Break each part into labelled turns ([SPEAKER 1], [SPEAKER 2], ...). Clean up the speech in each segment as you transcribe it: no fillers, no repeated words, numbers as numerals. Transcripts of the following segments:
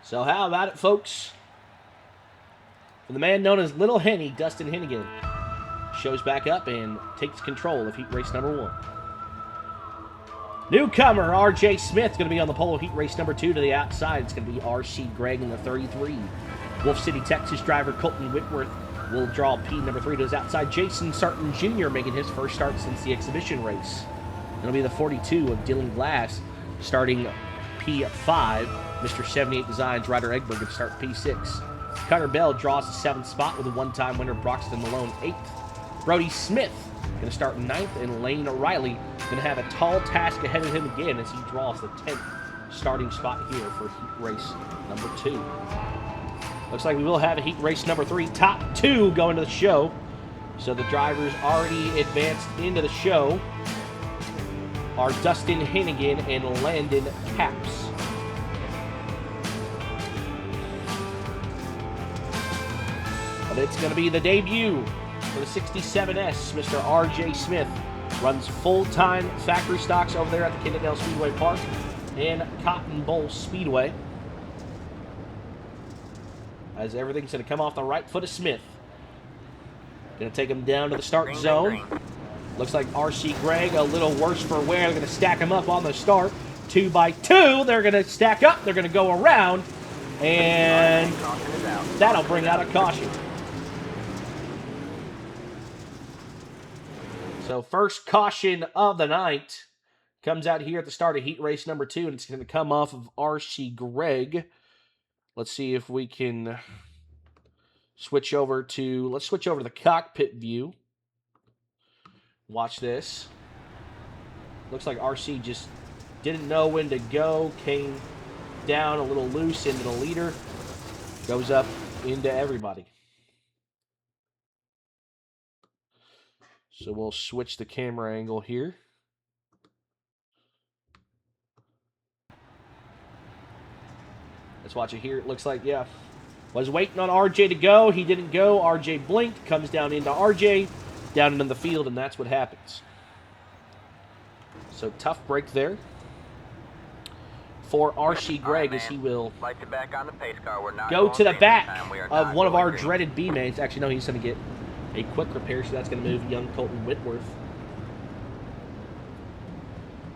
[SPEAKER 1] So how about it, folks? For the man known as Little Henny, Dustin Hennigan shows back up and takes control of heat race number 1. Newcomer R.J. Smith going to be on the pole. Heat race number 2 to the outside. It's going to be R.C. Gregg in the 33. Wolf City, Texas driver Colton Whitworth will draw P number 3 to his outside. Jason Sarton Jr. making his first start since the exhibition race. It'll be the 42 of Dylan Glass starting P5. Mr. 78 Designs Ryder Egbert going to start P6. Connor Bell draws the 7th spot with a one-time winner Broxton Malone 8th. Brody Smith going to start 9th, and Lane Riley going to have a tall task ahead of him again as he draws the 10th starting spot here for heat race number 2. Looks like we will have a heat race number 3, top 2 going to the show. So the drivers already advanced into the show are Dustin Hennigan and Landon Paps. But it's going to be the debut for the 67S. Mr. R.J. Smith runs full-time factory stocks over there at the Kendall Speedway Park and Cotton Bowl Speedway. As everything's going to come off the right foot of Smith. Going to take him down to the start zone. Looks like R.C. Gregg a little worse for wear. They're going to stack him up on the start. 2 by 2. They're going to stack up. They're going to go around. And that'll bring out a caution. So first caution of the night comes out here at the start of heat race number 2, and it's going to come off of R.C. Gregg. Let's see if we can switch over to, the cockpit view. Watch this. Looks like RC just didn't know when to go, came down a little loose into the leader, goes up into everybody. So we'll switch the camera angle here. Let's watch it here. It looks like, yeah, was waiting on RJ to go. He didn't go. RJ blinked, comes down into RJ, down into the field, and that's what happens. So tough break there for R.C. Gregg, as he will go to the back of one of our dreaded B-mains. Actually, no, he's going to get a quick repair, so that's going to move young Colton Whitworth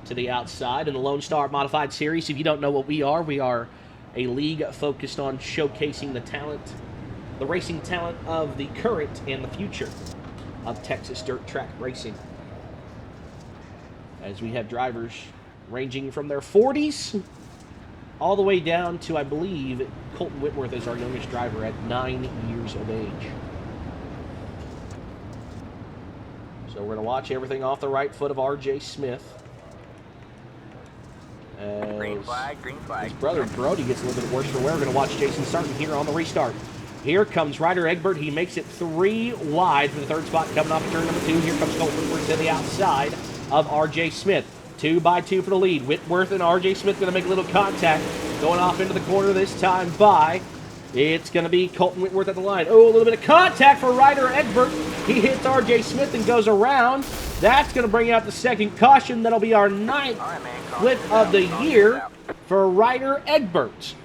[SPEAKER 1] to the outside in the Lonestar Modified Series. If you don't know what we are a league focused on showcasing the talent, the racing talent of the current and the future of Texas dirt track racing. As we have drivers ranging from their 40s all the way down to, I believe, Colton Whitworth is our youngest driver at 9 years of age. So we're going to watch everything off the right foot of R.J. Smith.
[SPEAKER 2] Green flag.
[SPEAKER 1] His brother Brody gets a little bit worse for wear. We're going to watch Jason Sarton here on the restart. Here comes Ryder Egbert. He makes it 3 wide for the 3rd spot coming off of turn number 2. Here comes Colton Whitworth to the outside of R.J. Smith. 2 by 2 for the lead. Whitworth and R.J. Smith going to make a little contact. Going off into the corner this time by, it's going to be Colton Whitworth at the line. Oh, a little bit of contact for Ryder Egbert. He hits R.J. Smith and goes around. That's going to bring out the 2nd caution. That'll be our 9th flip of the year for Ryder Egbert.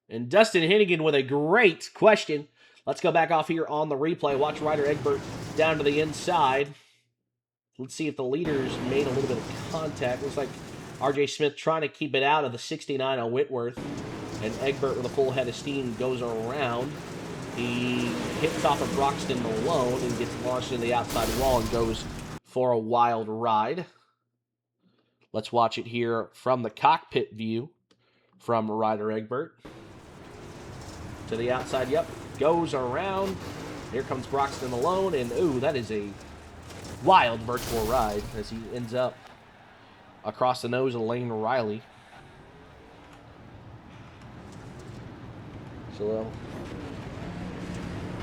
[SPEAKER 1] And Dustin Hennigan with a great question. Let's go back off here on the replay. Watch Ryder Egbert down to the inside. Let's see if the leaders made a little bit of contact. Looks like R.J. Smith trying to keep it out of the 69 on Whitworth. And Egbert with a full head of steam goes around. He hits off of Broxton Malone and gets launched into the outside wall and goes for a wild ride. Let's watch it here from the cockpit view from Ryder Egbert. To the outside, yep, goes around. Here comes Broxton Malone, and ooh, that is a wild virtual ride as he ends up across the nose of Lane Riley. So,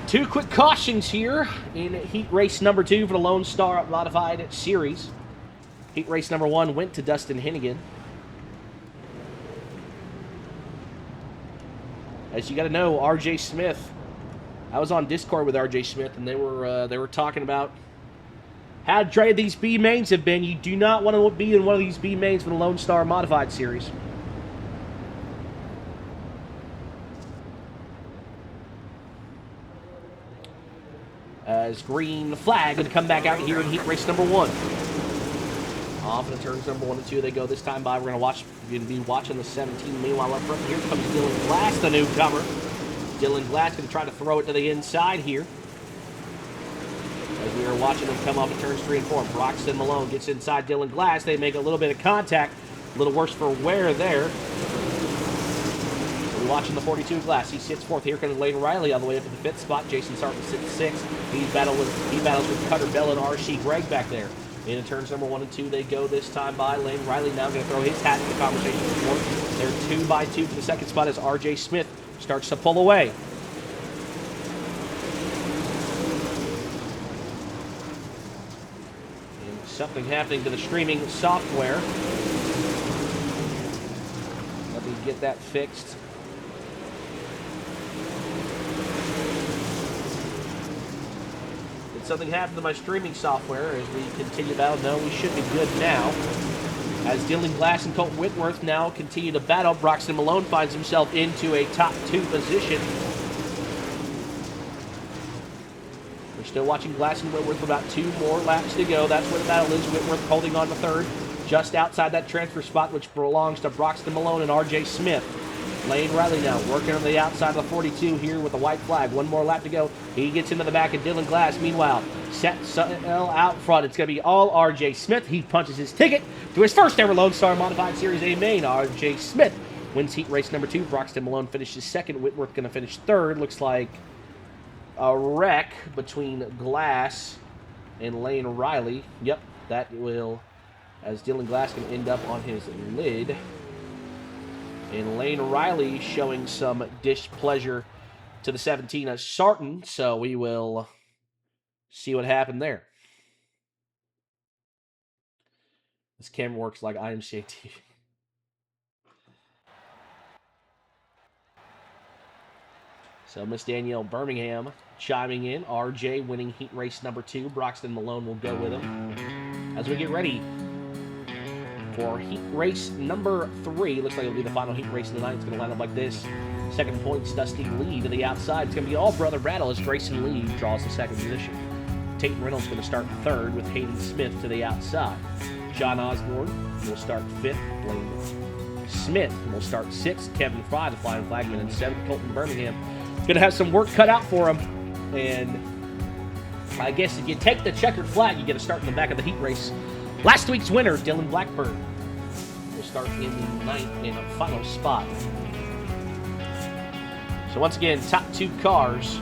[SPEAKER 1] 2 quick cautions here in heat race number 2 for the Lonestar Modified Series. Heat race number 1 went to Dustin Hennigan. As you got to know, R.J. Smith, I was on Discord with R.J. Smith, and they were talking about How dreaded these B mains have been. You do not want to be in one of these B mains for the Lone Star Modified Series. As green flag going to come back out here in heat race number 1. Off into turns number 1 and 2 they go this time by. We're going to be watching the 17. Meanwhile, up front here comes Dylan Glass, the newcomer. Dylan Glass going to try to throw it to the inside here. As we are watching them come off of turns 3 and 4. Broxton Malone gets inside Dylan Glass. They make a little bit of contact. A little worse for wear there. So we're watching the 42 Glass. He sits 4th. Here comes Lane Riley all the way up to the 5th spot. Jason Sarton sits 6th. He battles with Cutter Bell and R.C. Gregg back there. Into turns number 1 and 2 they go this time by. Lane Riley now going to throw his hat in the conversation for 4th. They're 2 by 2 for the 2nd spot as R.J. Smith starts to pull away. And something happening to the streaming software. Let me get that fixed. Something happened to my streaming software as we continue battle. No, we should be good now. As Dylan Glass and Colton Whitworth now continue to battle, Broxton Malone finds himself into a top 2 position. We're still watching Glass and Whitworth for about 2 more laps to go. That's where the battle is. Whitworth holding on to 3rd, just outside that transfer spot, which belongs to Broxton Malone and R.J. Smith. Lane Riley now working on the outside of the 42 here with a white flag. 1 more lap to go. He gets into the back of Dylan Glass. Meanwhile, set out front. It's going to be all R.J. Smith. He punches his ticket to his first ever Lone Star Modified Series A main. R.J. Smith wins heat race number 2. Broxton Malone finishes 2nd. Whitworth going to finish 3rd. Looks like a wreck between Glass and Lane Riley. Yep, that will, as Dylan Glass can end up on his lid. And Lane Riley showing some displeasure to the 17 as Sarton, so we will see what happened there. This camera works like IMCA TV. So Miss Danielle Birmingham chiming in. RJ winning heat race number 2. Broxton Malone will go with him. As we get ready for heat race number 3. Looks like it'll be the final heat race of the night. It's going to line up like this. 2nd points, Dusty Lee to the outside. It's going to be all brother battle as Grayson Lee draws the 2nd position. Tate Reynolds going to start 3rd with Hayden Smith to the outside. John Osborne will start 5th. Blaine Smith will start 6th. Kevin Fry, the flying flagman, and 7th. Colton Birmingham going to have some work cut out for him. And I guess if you take the checkered flag, you get a start in the back of the heat race. Last week's winner, Dylan Blackburn, will start in the 9th and final spot. So once again, top 2 cars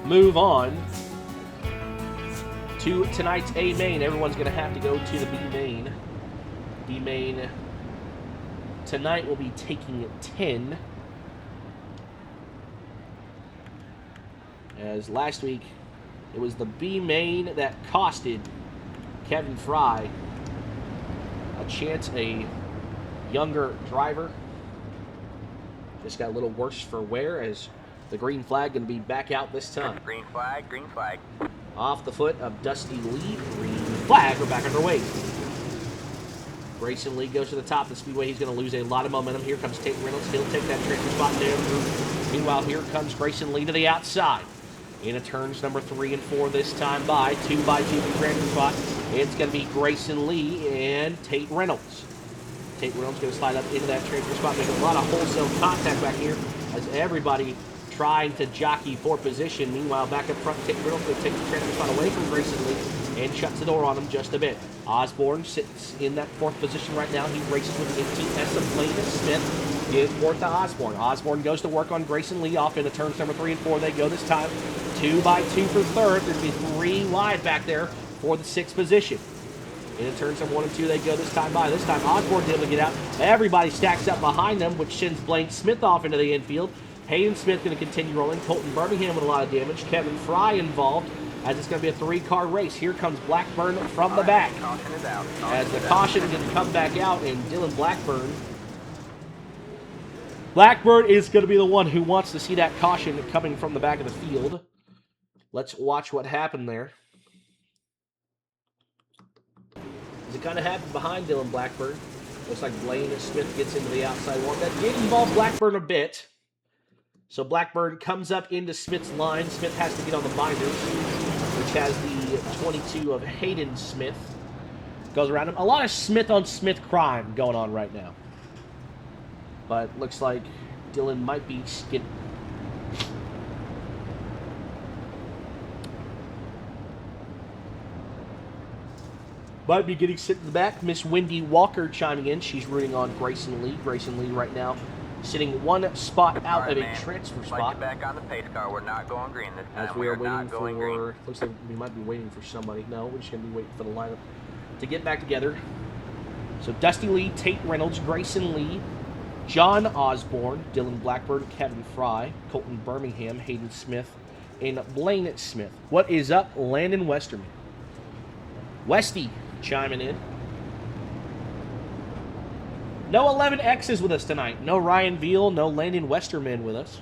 [SPEAKER 1] move on to tonight's A main. Everyone's going to have to go to the B main. B main tonight will be taking 10. As last week, it was the B main that costed Kevin Fry a chance, a younger driver. Just got a little worse for wear as the green flag going to be back out this time.
[SPEAKER 2] Green flag, green flag.
[SPEAKER 1] Off the foot of Dusty Lee, green flag, we're back underway. Grayson Lee goes to the top of the speedway. He's going to lose a lot of momentum. Here comes Tate Reynolds. He'll take that transfer spot down through. Meanwhile, here comes Grayson Lee to the outside. Into turns number 3 and 4 this time by 2 by 2 for the transfer spot. It's going to be Grayson Lee and Tate Reynolds. Tate Reynolds going to slide up into that transfer spot. There's a lot of wholesale contact back here as everybody trying to jockey for position. Meanwhile, back up front, Tate Reynolds going to take the transfer spot away from Grayson Lee and shuts the door on him just a bit. Osborne sits in that 4th position right now. He races with 18 as the Blaine Smith is 4th to Osborne. Osborne goes to work on Grayson Lee off into turns number 3 and 4. They go this time 2 by 2 for 3rd. There's going to be 3 wide back there for the 6th position. Into turns number 1 and 2, they go this time by. This time Osborne's able to get out. Everybody stacks up behind them, which sends Blaine Smith off into the infield. Hayden Smith going to continue rolling. Colton Birmingham with a lot of damage. Kevin Fry involved as it's going to be a 3-car race. Here comes Blackburn from the back. As the caution is going to come back out, and Dylan Blackburn is going to be the one who wants to see that caution coming from the back of the field. Let's watch what happened there. It kind of happened behind Dylan Blackburn. Looks like Blaine Smith gets into the outside one. That did involve Blackburn a bit. So Blackburn comes up into Smith's line. Smith has to get on the binders, which has the 22 of Hayden Smith. Goes around him. A lot of Smith on Smith crime going on right now. But looks like Dylan might be skidding. Might be getting sit in the back. Miss Wendy Walker chiming in. She's rooting on Grayson Lee. Grayson Lee right now sitting one spot out of a transfer spot.
[SPEAKER 2] Back on the pace car. We're not going green this time.
[SPEAKER 1] As we are waiting for, looks like we might be waiting for somebody. No, we're just going to be waiting for the lineup to get back together. So Dusty Lee, Tate Reynolds, Grayson Lee, John Osborne, Dylan Blackburn, Kevin Fry, Colton Birmingham, Hayden Smith, and Blaine Smith. What is up, Landon Westerman? Westy chiming in. No 11X's with us tonight. No Ryan Veal, no Landon Westerman with us.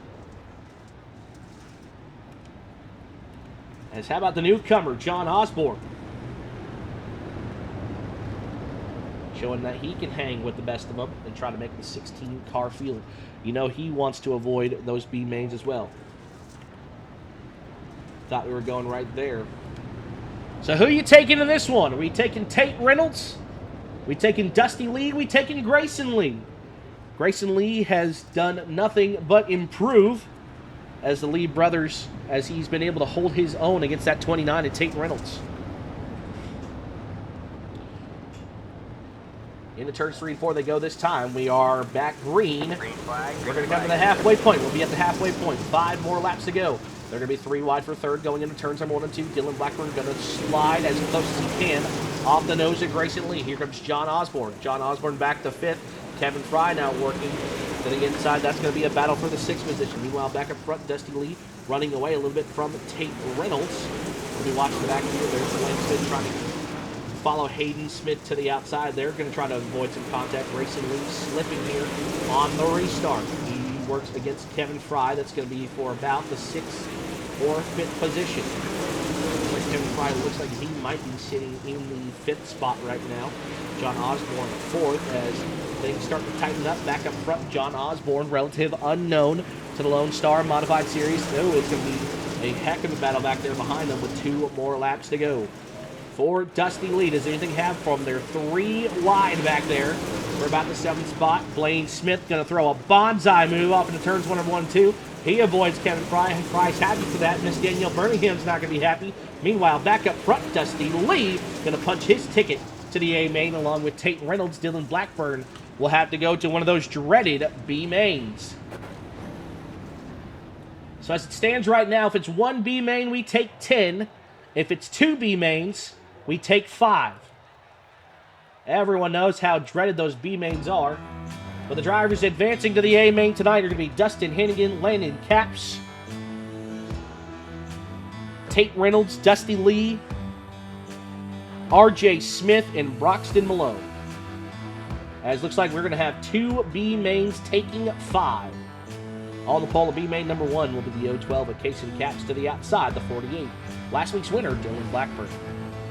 [SPEAKER 1] As how about the newcomer, John Osborne? Showing that he can hang with the best of them and try to make the 16-car field. You know he wants to avoid those B mains as well. Thought we were going right there. So who are you taking in this one? Are we taking Tate Reynolds? We taking Dusty Lee? We taking Grayson Lee? Grayson Lee has done nothing but improve as the Lee brothers, as he's been able to hold his own against that 29 of Tate Reynolds. Into turns 3 and 4 they go this time. We are back green. We're going to come to the halfway point. We'll be at the halfway point. 5 more laps to go. They're going to be 3 wide for third going into turns number 1 and 2. Dylan Blackburn going to slide as close as he can off the nose of Grayson Lee. Here comes John Osborne. John Osborne back to 5th. Kevin Fry now working to the inside. That's going to be a battle for the 6th position. Meanwhile, back up front, Dusty Lee running away a little bit from Tate Reynolds. We'll be watching the back here. There's Blaine Smith trying to follow Hayden Smith to the outside. They're going to try to avoid some contact. Grayson Lee slipping here on the restart. He works against Kevin Fry. That's going to be for about the 6th or 5th position. Kevin Fry looks like he might be sitting in the 5th spot right now. John Osborne 4th as things start to tighten up. Back up front, John Osborne, relative unknown to the Lone Star Modified Series. Oh, it's going to be a heck of a battle back there behind them with 2 more laps to go. For Dusty Lee, does anything have from there? 3 wide back there. We're about the 7th spot. Blaine Smith going to throw a bonsai move off into turns 1 and 1 and 2. He avoids Kevin Fry. Fry's happy for that. Miss Danielle Birmingham's not going to be happy. Meanwhile, back up front, Dusty Lee going to punch his ticket to the A main along with Tate Reynolds. Dylan Blackburn will have to go to one of those dreaded B mains. So as it stands right now, if it's 1 B main, we take 10. If it's 2 B mains, we take 5. Everyone knows how dreaded those B mains are. But the drivers advancing to the A main tonight are going to be Dustin Hennigan, Landon Capps, Tate Reynolds, Dusty Lee, RJ Smith, and Broxton Malone. As looks like we're going to have 2 B mains taking 5. On the pole of B main number 1 will be the 012 of Casey Capps to the outside, the 48. Last week's winner, Dylan Blackburn.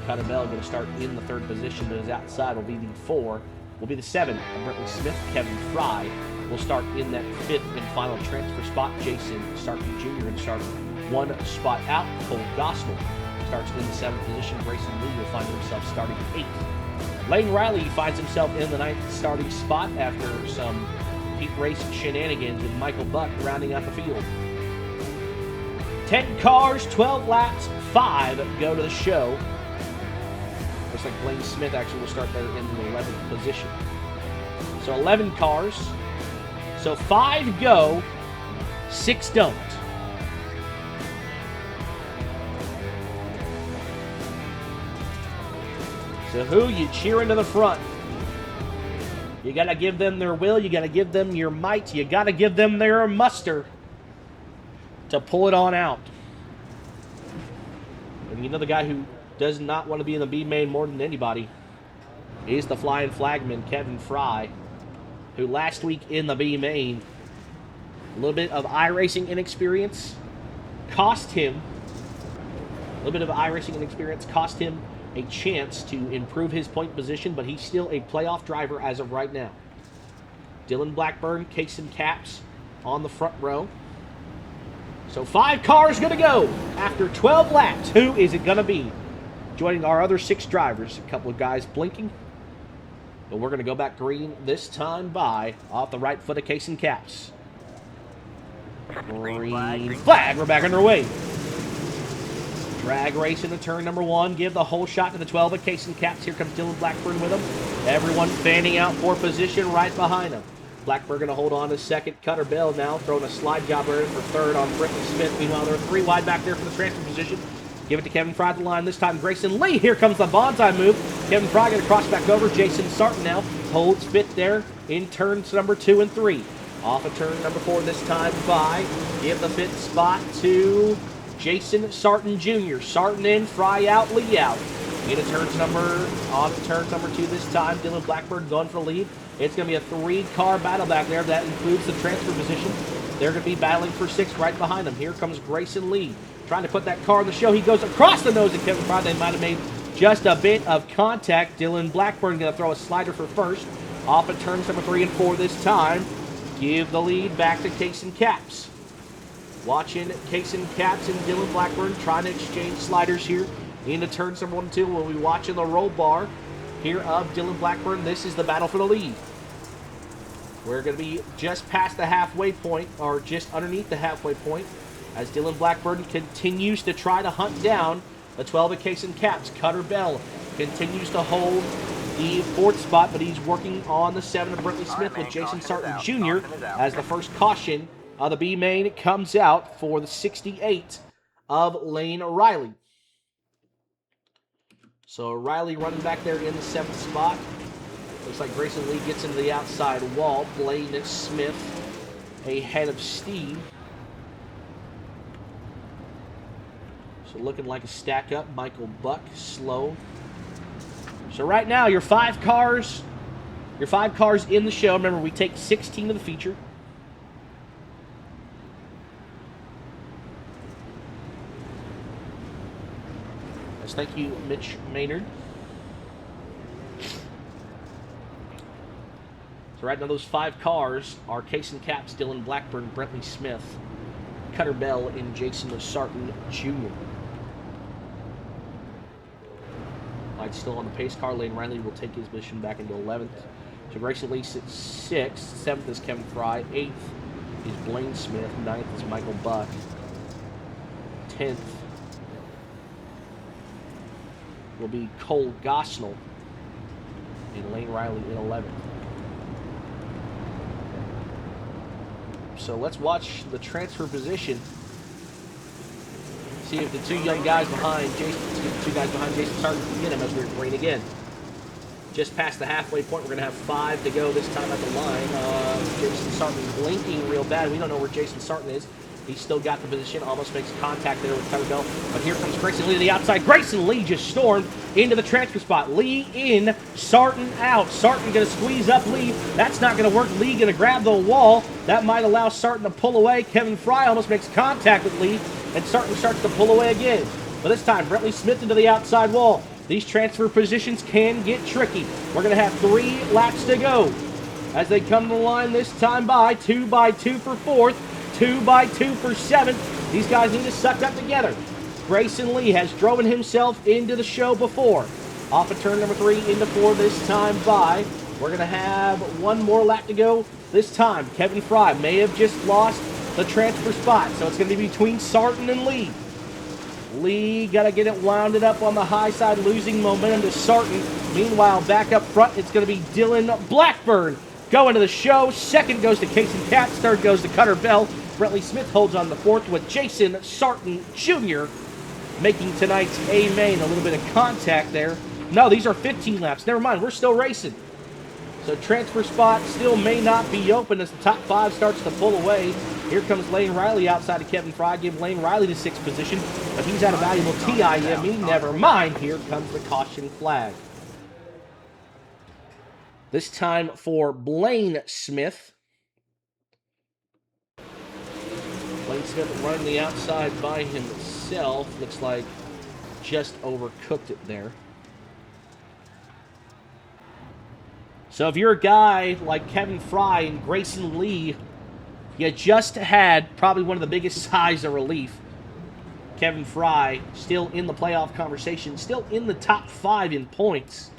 [SPEAKER 1] Connor Bell going to start in the 3rd position, but his outside will be the 4. Will be the 7 of Brentley Smith. Kevin Fry will start in that 5th and final transfer spot. Jason Sarton Jr. and start 1 spot out. Cole Gosnell starts in the 7th position. Grayson Lee will find himself starting 8th. Lane Riley finds himself in the 9th starting spot after some heat race shenanigans with Michael Buck rounding out the field. 10 cars, 12 laps, 5 go to the show. Looks like Blaine Smith actually will start there in the 11th position. So 11 cars. So 5 go, 6 don't. So who you cheering to the front? You got to give them their will. You got to give them your might. You got to give them their muster to pull it on out. And you know the guy who does not want to be in the B main more than anybody is the flying flagman, Kevin Fry, who last week in the B main, a little bit of iRacing inexperience cost him little bit of iRacing and experience cost him a chance to improve his point position, but he's still a playoff driver as of right now. Dylan Blackburn, case and caps on the front row. So 5 cars going to go after 12 laps. Who is it going to be? Joining our other 6 drivers. A couple of guys blinking. But we're going to go back green this time by off the right foot of case and caps. Green flag. We're back underway. Drag race into turn number 1. Give the whole shot to the 12 of case and caps. Here comes Dylan Blackburn with him. Everyone fanning out for position right behind him. Blackburn going to hold on to second. Cutter Bell now throwing a slide jobber in for third on Britton Smith. Meanwhile, there are 3 wide back there for the transfer position. Give it to Kevin Fry at the line. This time, Grayson Lee. Here comes the bonsai move. Kevin Fry going to cross back over. Jason Sarton now holds fit there in turns number 2 and 3. Off of turn number 4 this time by. Give the fifth spot to Jason Sarton Jr. Sarton in, Fry out, Lee out. Into turns on turns number 2 this time. Dylan Blackburn going for the lead. It's going to be a 3-car battle back there. That includes the transfer position. They're going to be battling for 6 right behind them. Here comes Grayson Lee trying to put that car in the show. He goes across the nose of Kevin Fry. They might have made just a bit of contact. Dylan Blackburn going to throw a slider for first. Off of turns number 3 and 4 this time. Give the lead back to Case and Caps. Watching Case and Caps and Dylan Blackburn trying to exchange sliders here into turns number 1 and 2. We'll be watching the roll bar here of Dylan Blackburn. This is the battle for the lead. We're going to be just past the halfway point, or just underneath the halfway point, as Dylan Blackburn continues to try to hunt down the 12 of Case and Caps. Cutter Bell continues to hold the 4th spot, but he's working on the 7 of Brentley Smith with Jason Sarton Jr. as the first caution of the B main comes out for the 68 of Lane Riley. So Riley running back there in the 7th spot. Looks like Grayson Lee gets into the outside wall. Blaine Smith ahead of Steve. So looking like a stack up. Michael Buck slow. So right now your 5 cars in the show. Remember, we take 16 to the feature. Yes, thank you, Mitch Maynard. So right now those 5 cars are Case and Caps, Dylan Blackburn, Brentley Smith, Cutter Bell, and Jason Sarton Jr. Light still on the pace car. Lane Riley will take his position back into 11th. So Grayson Lee sits 6th. 7th is Kevin Fry. 8th is Blaine Smith. 9th is Michael Buck. 10th will be Cole Gosnell. And Lane Riley in 11th. So let's watch the transfer position. See if the 2 young guys behind Jason, Sarton can get him as we're green again. Just past the halfway point, we're going to have 5 to go this time at the line. Jason Sarton blinking real bad. We don't know where Jason Sarton is. He's still got the position, almost makes contact there with Cutter Bell. But here comes Grayson Lee to the outside. Grayson Lee just stormed into the transfer spot. Lee in, Sarton out. Sarton going to squeeze up Lee. That's not going to work. Lee going to grab the wall. That might allow Sarton to pull away. Kevin Fry almost makes contact with Lee, and Sarton starts to pull away again. But this time, Brentley Smith into the outside wall. These transfer positions can get tricky. We're going to have 3 laps to go as they come to the line this time by 2 by 2 for 4th. 2 by 2 for 7th. These guys need to suck up together. Grayson Lee has driven himself into the show before. Off of turn number 3 into 4 this time by. We're going to have 1 more lap to go. This time, Kevin Fry may have just lost the transfer spot, so it's going to be between Sarton and Lee. Lee got to get it wounded up on the high side, losing momentum to Sarton. Meanwhile, back up front, it's going to be Dylan Blackburn going to the show. 2nd goes to Case and Caps. 3rd goes to Cutter Bell. Brentley Smith holds on the 4th with Jason Sarton Jr. making tonight's A main. A little bit of contact there. No, these are 15 laps. Never mind, we're still racing. So transfer spot still may not be open as the top 5 starts to pull away. Here comes Lane Riley outside of Kevin Fry. Give Lane Riley the 6th position, but he's at a valuable TIME. Never mind. Here comes the caution flag. This time for Blaine Smith. Blaine Smith running the outside by himself. Looks like just overcooked it there. So if you're a guy like Kevin Fry and Grayson Lee, you just had probably one of the biggest sighs of relief. Kevin Fry still in the playoff conversation, still in the top 5 in points.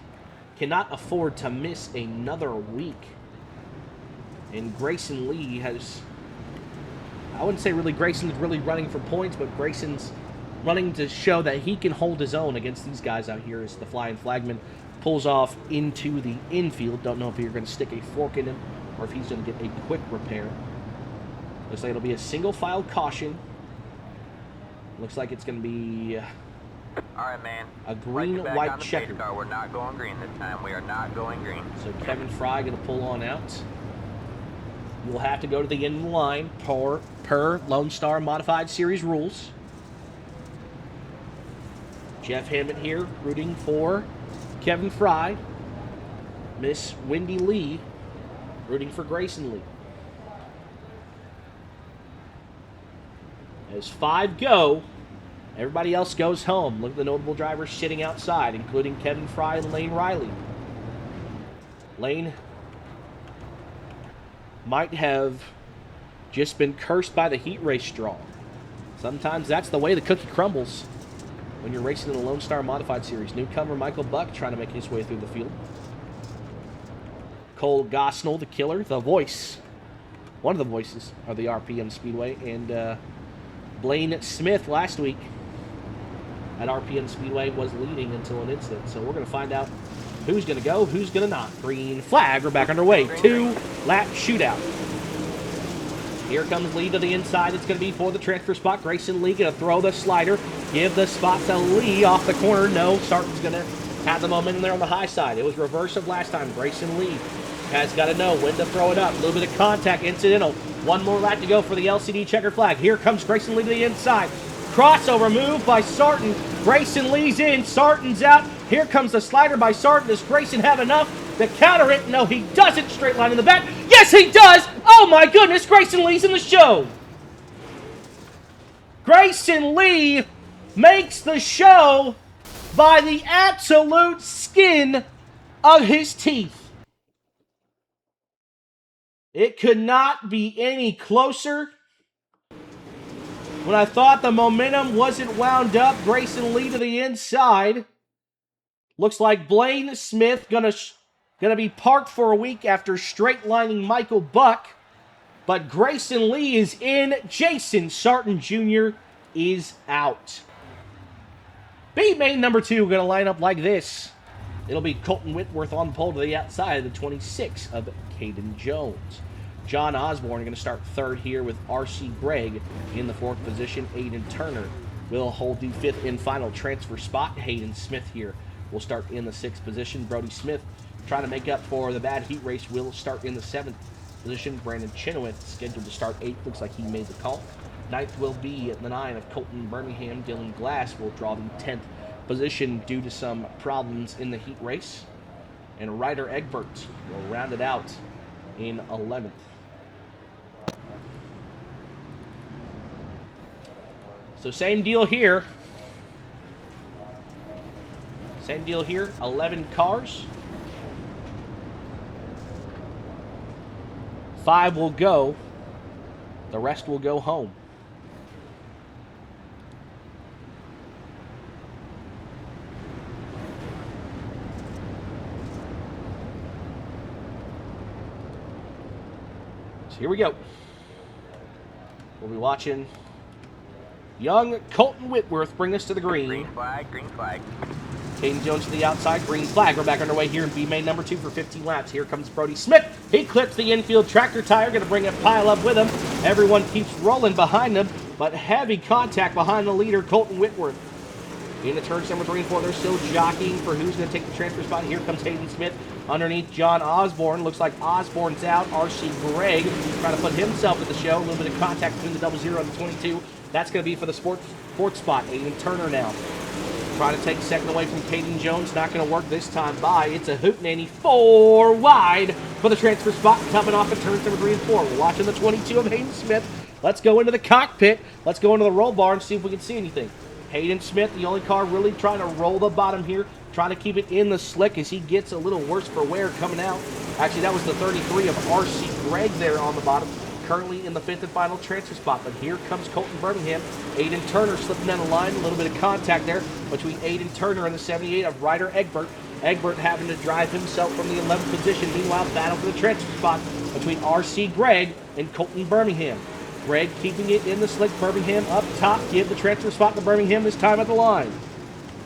[SPEAKER 1] Cannot afford to miss another week. And Grayson Lee has, I wouldn't say really Grayson's really running for points, but Grayson's running to show that he can hold his own against these guys out here as the flying flagman pulls off into the infield. Don't know if you're going to stick a fork in him or if he's going to get a quick repair. Looks like it'll be a single file caution. Looks like it's going to be
[SPEAKER 2] All right, man.
[SPEAKER 1] a green-white checker.
[SPEAKER 2] We're not going green this time. We are not going green.
[SPEAKER 1] So Kevin Fry going to pull on out. You'll have to go to the end of the line per Lone Star Modified Series rules. Jeff Hammond here rooting for Kevin Fry. Miss Wendy Lee rooting for Grayson Lee. As 5 go, everybody else goes home. Look at the notable drivers sitting outside, including Kevin Fry and Lane Riley. Lane might have just been cursed by the heat race draw. Sometimes that's the way the cookie crumbles when you're racing in the Lone Star Modified Series. Newcomer Michael Buck trying to make his way through the field. Cole Gosnell, the killer, the voice, one of the voices of the RPM Speedway, and Blaine Smith last week at RPM Speedway was leading until an incident. So we're going to find out who's going to go, who's going to not. Green flag, we're back underway. 2-lap shootout. Here comes Lee to the inside. It's going to be for the transfer spot. Grayson Lee going to throw the slider. Give the spot to Lee off the corner. No, Sarton's going to have the momentum there on the high side. It was reverse of last time. Grayson Lee has got to know when to throw it up. A little bit of contact, incidental. One more lap to go for the LCD checker flag. Here comes Grayson Lee to the inside. Crossover move by Sarton. Grayson Lee's in. Sarton's out. Here comes the slider by Sarton. Does Grayson have enough to counter it? No, he doesn't. Straight line in the back. Yes, he does. Oh, my goodness. Grayson Lee's in the show. Grayson Lee makes the show by the absolute skin of his teeth. It could not be any closer. When I thought the momentum wasn't wound up, Grayson Lee to the inside. Looks like Blaine Smith gonna be parked for a week after straight lining Michael Buck. But Grayson Lee is in. Jason Sarton Jr. is out. B main number 2 going to line up like this. It'll be Colton Whitworth on pole to the outside of the 26 of Caden Jones. John Osborne going to start third here with R.C. Gregg in the 4th position. Aiden Turner will hold the 5th and final transfer spot. Hayden Smith here will start in the 6th position. Brody Smith trying to make up for the bad heat race will start in the 7th position. Brandon Chenoweth scheduled to start 8th. Looks like he made the call. 9th will be at the 9 of Colton Birmingham. Dylan Glass will draw the 10th position due to some problems in the heat race. And Ryder Egbert will round it out in 11th. So same deal here. Same deal here. 11 cars. 5 will go. The rest will go home. So here we go. We'll be watching young Colton Whitworth bring us to the green.
[SPEAKER 2] Green flag, green flag.
[SPEAKER 1] Caden Jones to the outside, green flag. We're back underway here in B main number 2 for 15 laps. Here comes Brody Smith. He clips the infield tractor tire, going to bring a pile up with him. Everyone keeps rolling behind him, but heavy contact behind the leader, Colton Whitworth. Into turns number 3 and 4, they're still jockeying for who's going to take the transfer spot. Here comes Hayden Smith underneath John Osborne. Looks like Osborne's out. R.C. Gregg trying to put himself at the show. A little bit of contact between the 00 and the 22. That's going to be for the fourth spot. Aiden Turner now trying to take second away from Caden Jones. Not going to work this time by. It's a hootenanny 4 wide for the transfer spot coming off at turns number 3 and 4. We're watching the 22 of Hayden Smith. Let's go into the cockpit. Let's go into the roll bar and see if we can see anything. Hayden Smith, the only car really trying to roll the bottom here, trying to keep it in the slick as he gets a little worse for wear coming out. Actually, that was the 33 of R.C. Gregg there on the bottom, currently in the 5th and final transfer spot. But here comes Colton Birmingham. Aiden Turner slipping down the line, a little bit of contact there between Aiden Turner and the 78 of Ryder Egbert. Egbert having to drive himself from the 11th position. Meanwhile, battle for the transfer spot between R.C. Gregg and Colton Birmingham. Gregg keeping it in the slick. Birmingham up top. Give the transfer spot to Birmingham this time at the line.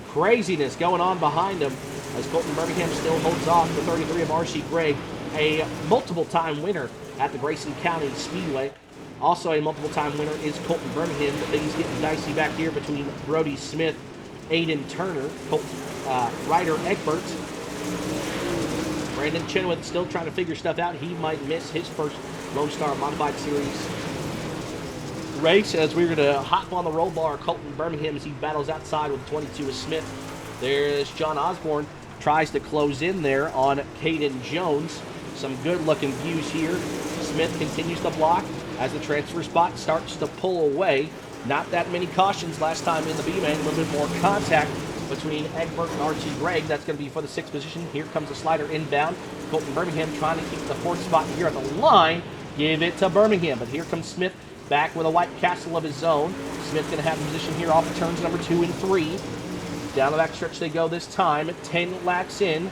[SPEAKER 1] Craziness going on behind him as Colton Birmingham still holds off the 33 of R.C. Gregg, a multiple-time winner at the Grayson County Speedway. Also a multiple-time winner is Colton Birmingham, but things getting dicey back here between Brody Smith, Aiden Turner, Ryder Egbert. Brandon Chenoweth still trying to figure stuff out. He might miss his first Lonestar Modified Series race as we're going to hop on the roll bar. Colton Birmingham as he battles outside with 22 of Smith. There's John Osborne, tries to close in there on Caden Jones. Some good-looking views here. Smith continues to block as the transfer spot starts to pull away. Not that many cautions last time in the B-main. A little bit more contact between Egbert and R.C. Gregg. That's going to be for the 6th position. Here comes the slider inbound. Colton Birmingham trying to keep the 4th spot here at the line. Give it to Birmingham. But here comes Smith back with a White Castle of his own. Smith going to have position here off of turns number 2 and 3. Down the back stretch they go this time. 10 laps in.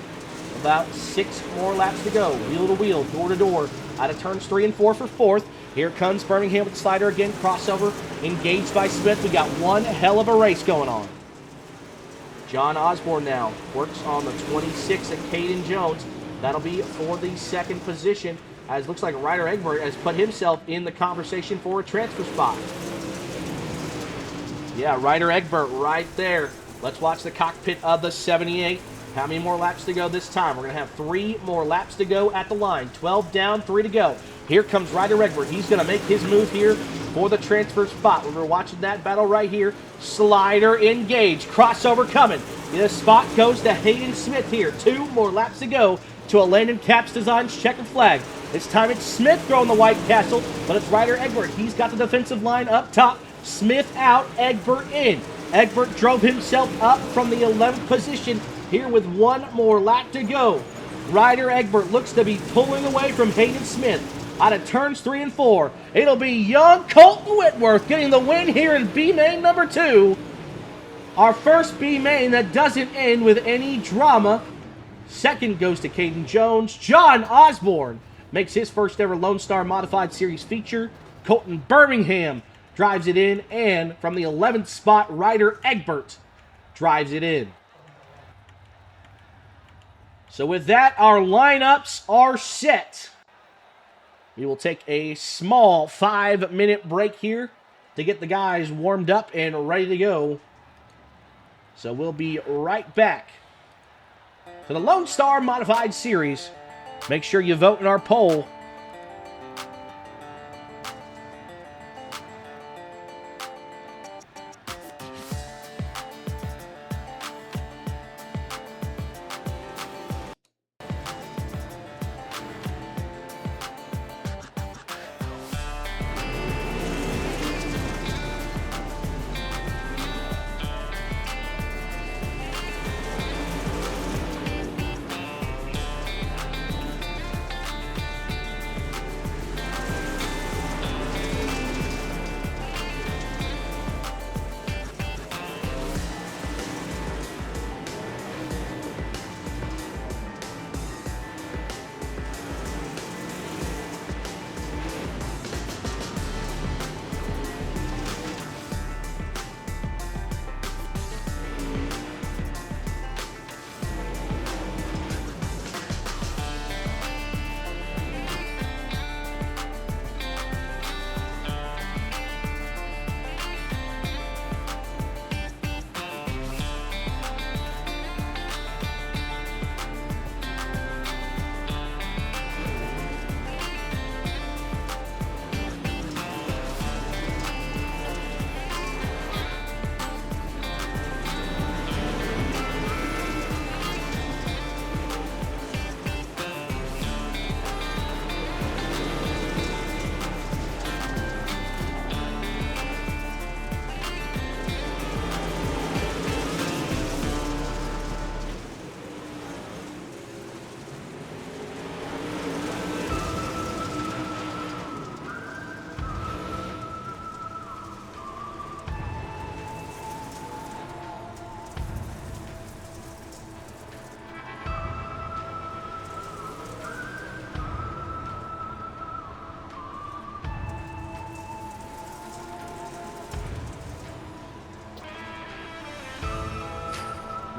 [SPEAKER 1] About 6 more laps to go. Wheel to wheel, door to door. Out of turns 3 and 4 for 4th. Here comes Birmingham with the slider again. Crossover engaged by Smith. We got one hell of a race going on. John Osborne now works on the 26 of Caden Jones. That'll be for the 2nd position, as looks like Ryder Egbert has put himself in the conversation for a transfer spot. Yeah, Ryder Egbert right there. Let's watch the cockpit of the 78. How many more laps to go this time? We're going to have 3 more laps to go at the line. 12 down, 3 to go. Here comes Ryder Egbert. He's going to make his move here for the transfer spot. We're watching that battle right here. Slider engaged. Crossover coming. The spot goes to Hayden Smith here. 2 more laps to go to a Landon Caps Designs checkered flag. This time it's Smith throwing the White Castle, but it's Ryder Egbert. He's got the defensive line up top. Smith out, Egbert in. Egbert drove himself up from the 11th position here with 1 more lap to go. Ryder Egbert looks to be pulling away from Hayden Smith. Out of turns 3 and 4, it'll be young Colton Whitworth getting the win here in B-Main number 2. Our first B-Main that doesn't end with any drama. 2nd goes to Caden Jones. John Osborne makes his first ever Lonestar Modified Series feature. Colton Birmingham drives it in, and from the 11th spot, Ryder Egbert drives it in. So with that, our lineups are set. We will take a small 5-minute break here to get the guys warmed up and ready to go. So we'll be right back to the Lonestar Modified Series. Make sure you vote in our poll.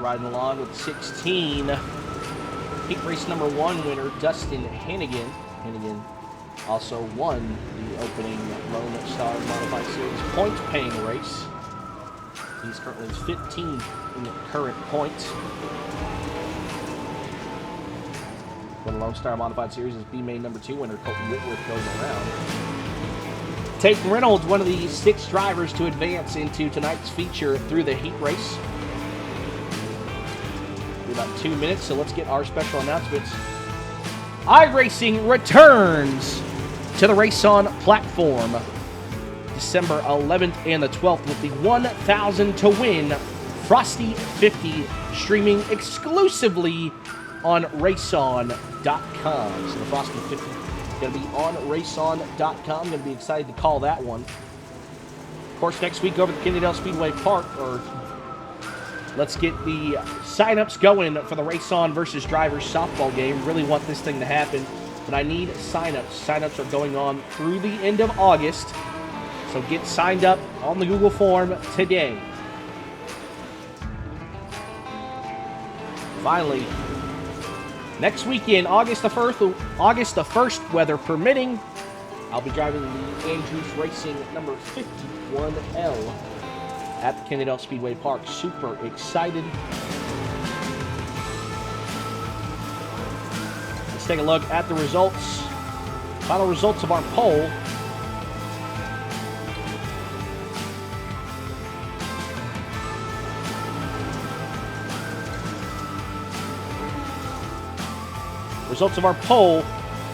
[SPEAKER 1] riding along with 16. Heat race number 1 winner, Dustin Hannigan. Hannigan also won the opening Lone Star Modified Series points-paying race. He's currently 15th in the current points. For the Lone Star Modified Series is B-Main number 2 winner, Colton Whitworth, going around. Tate Reynolds, one of the 6 drivers to advance into tonight's feature through the heat race. About 2 minutes, so let's get our special announcements. iRacing returns to the Race On platform December 11th and the 12th with the 1,000 to win Frosty 50 streaming exclusively on raceon.com. So the Frosty 50 is going to be on raceon.com. Going to be excited to call that one. Of course, next week over at Kennedale Speedway Park, let's get the sign-ups going for the Race On versus Drivers softball game. Really want this thing to happen, but I need sign-ups. Sign-ups are going on through the end of August, so get signed up on the Google form today. Finally, next weekend, August the 1st, weather permitting, I'll be driving the Andrews Racing number 51L at the Kennedale Speedway Park. Super excited. Let's take a look at the results. Final results of our poll. Results of our poll.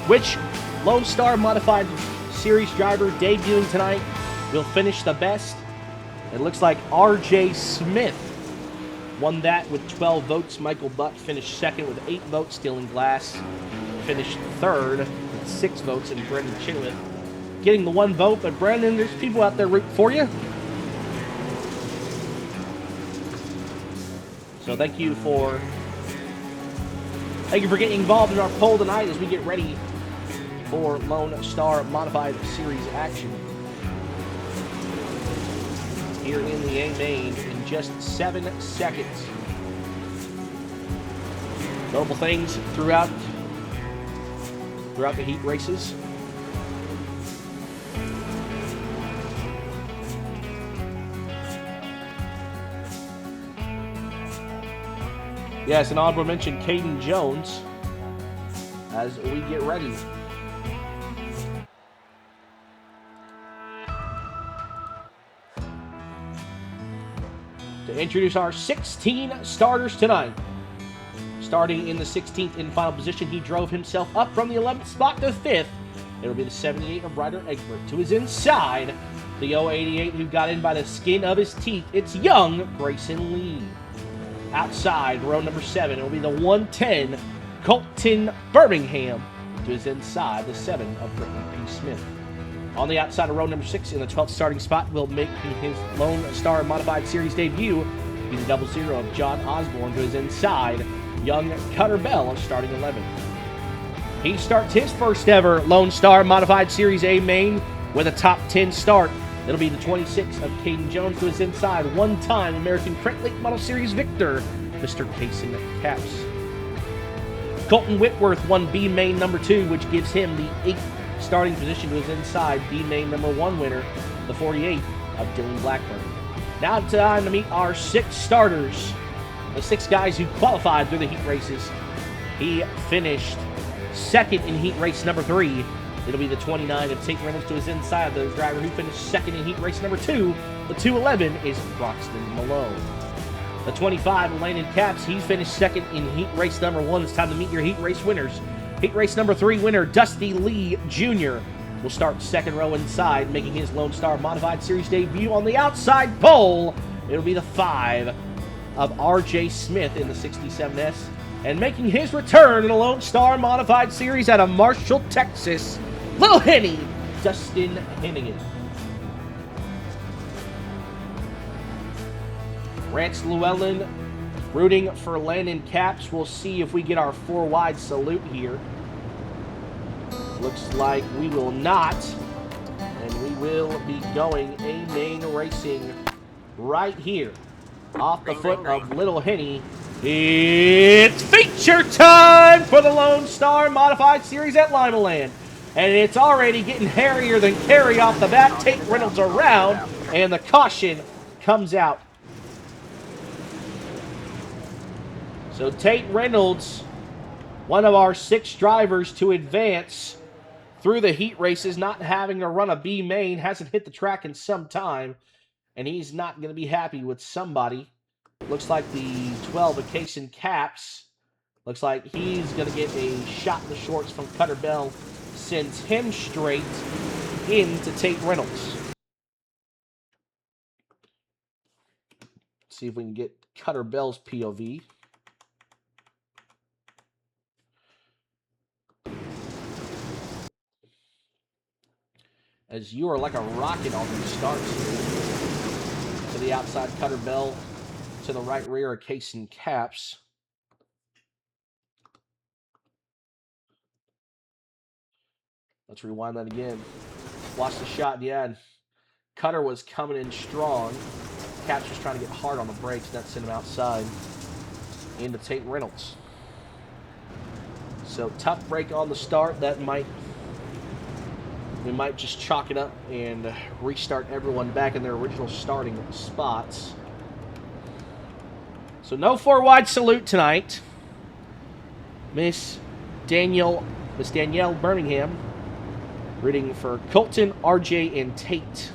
[SPEAKER 1] Which Lone Star Modified Series driver debuting tonight will finish the best? It looks like R.J. Smith won that with 12 votes. Michael Buck finished second with 8 votes. Dylan Glass finished third with 6 votes. And Brendan Chenoweth getting the 1 vote. But Brendan, there's people out there rooting for you. So thank you for getting involved in our poll tonight as we get ready for Lone Star Modified Series action here in the A-Main in just 7 seconds. Notable things throughout the heat races. Yes, an honorable mention, Caden Jones, as we get ready. To introduce our 16 starters tonight. Starting in the 16th in final position, he drove himself up from the 11th spot to 5th. It'll be the 78 of Ryder Egbert. To his inside, the 088 who got in by the skin of his teeth. It's young Grayson Lee. Outside, row number 7, it'll be the 110, Colton Birmingham. To his inside, the 7 of Britton P. Smith. On the outside of row number 6, in the 12th starting spot, will make his Lone Star Modified Series debut. He's the 00 of John Osborne. To his inside, young Cutter Bell, starting 11th. He starts his first ever Lone Star Modified Series A-Main with a top 10 start. It'll be the 26 of Caden Jones. To his inside, one-time American Print Lake Model Series victor, Mr. Payson Caps. Colton Whitworth won B-Main number 2, which gives him the 8th starting position. To his inside, B-Main number 1 winner, the 48 of Dylan Blackburn. Now time to meet our 6 starters, the 6 guys who qualified through the heat races. He finished second in heat race number 3. It'll be the 29 of Tate Reynolds. To his inside, the driver who finished second in heat race number 2. The 211 is Broxton Malone. The 25 of Landon Caps, he finished second in heat race number 1. It's time to meet your heat race winners. Heat race number 3 winner, Dusty Lee Jr. will start second row inside, making his Lone Star Modified Series debut on the outside pole. It'll be the 5 of R.J. Smith in the 67S. And making his return in the Lone Star Modified Series out of Marshall, Texas, Little Henny, Dustin Hennigan. Rance Llewellyn rooting for Landon Caps. We'll see if we get our 4-wide salute here. Looks like we will not. And we will be going A-Main racing right here Off the
[SPEAKER 2] Green,
[SPEAKER 1] foot
[SPEAKER 2] green,
[SPEAKER 1] of
[SPEAKER 2] green.
[SPEAKER 1] Little Henny. It's feature time for the Lone Star Modified Series at Limaland. And it's already getting hairier than Carrie off the bat.
[SPEAKER 2] Caution
[SPEAKER 1] Tate
[SPEAKER 2] is
[SPEAKER 1] Reynolds
[SPEAKER 2] out, caution is
[SPEAKER 1] around,
[SPEAKER 2] out.
[SPEAKER 1] and the caution comes out. So Tate Reynolds, one of our 6 drivers to advance through the heat races, not having to run a B main, hasn't hit the track in some time, and he's not going to be happy with somebody. Looks like the 12 of Case and Caps. Looks like he's going to get a shot in the shorts from Cutter Bell. Sends him straight into Tate Reynolds. See if we can get Cutter Bell's POV. As you are like a rocket on these starts. To the outside, Cutter Bell. To the right rear of Case and Caps. Let's rewind that again. Watch the shot, yeah. Cutter was coming in strong. Caps was trying to get hard on the brakes. That sent him outside into Tate Reynolds. So tough break on the start. We might just chalk it up and restart everyone back in their original starting spots. So no 4-wide salute tonight. Miss Danielle Birmingham rooting for Colton, RJ, and Tate.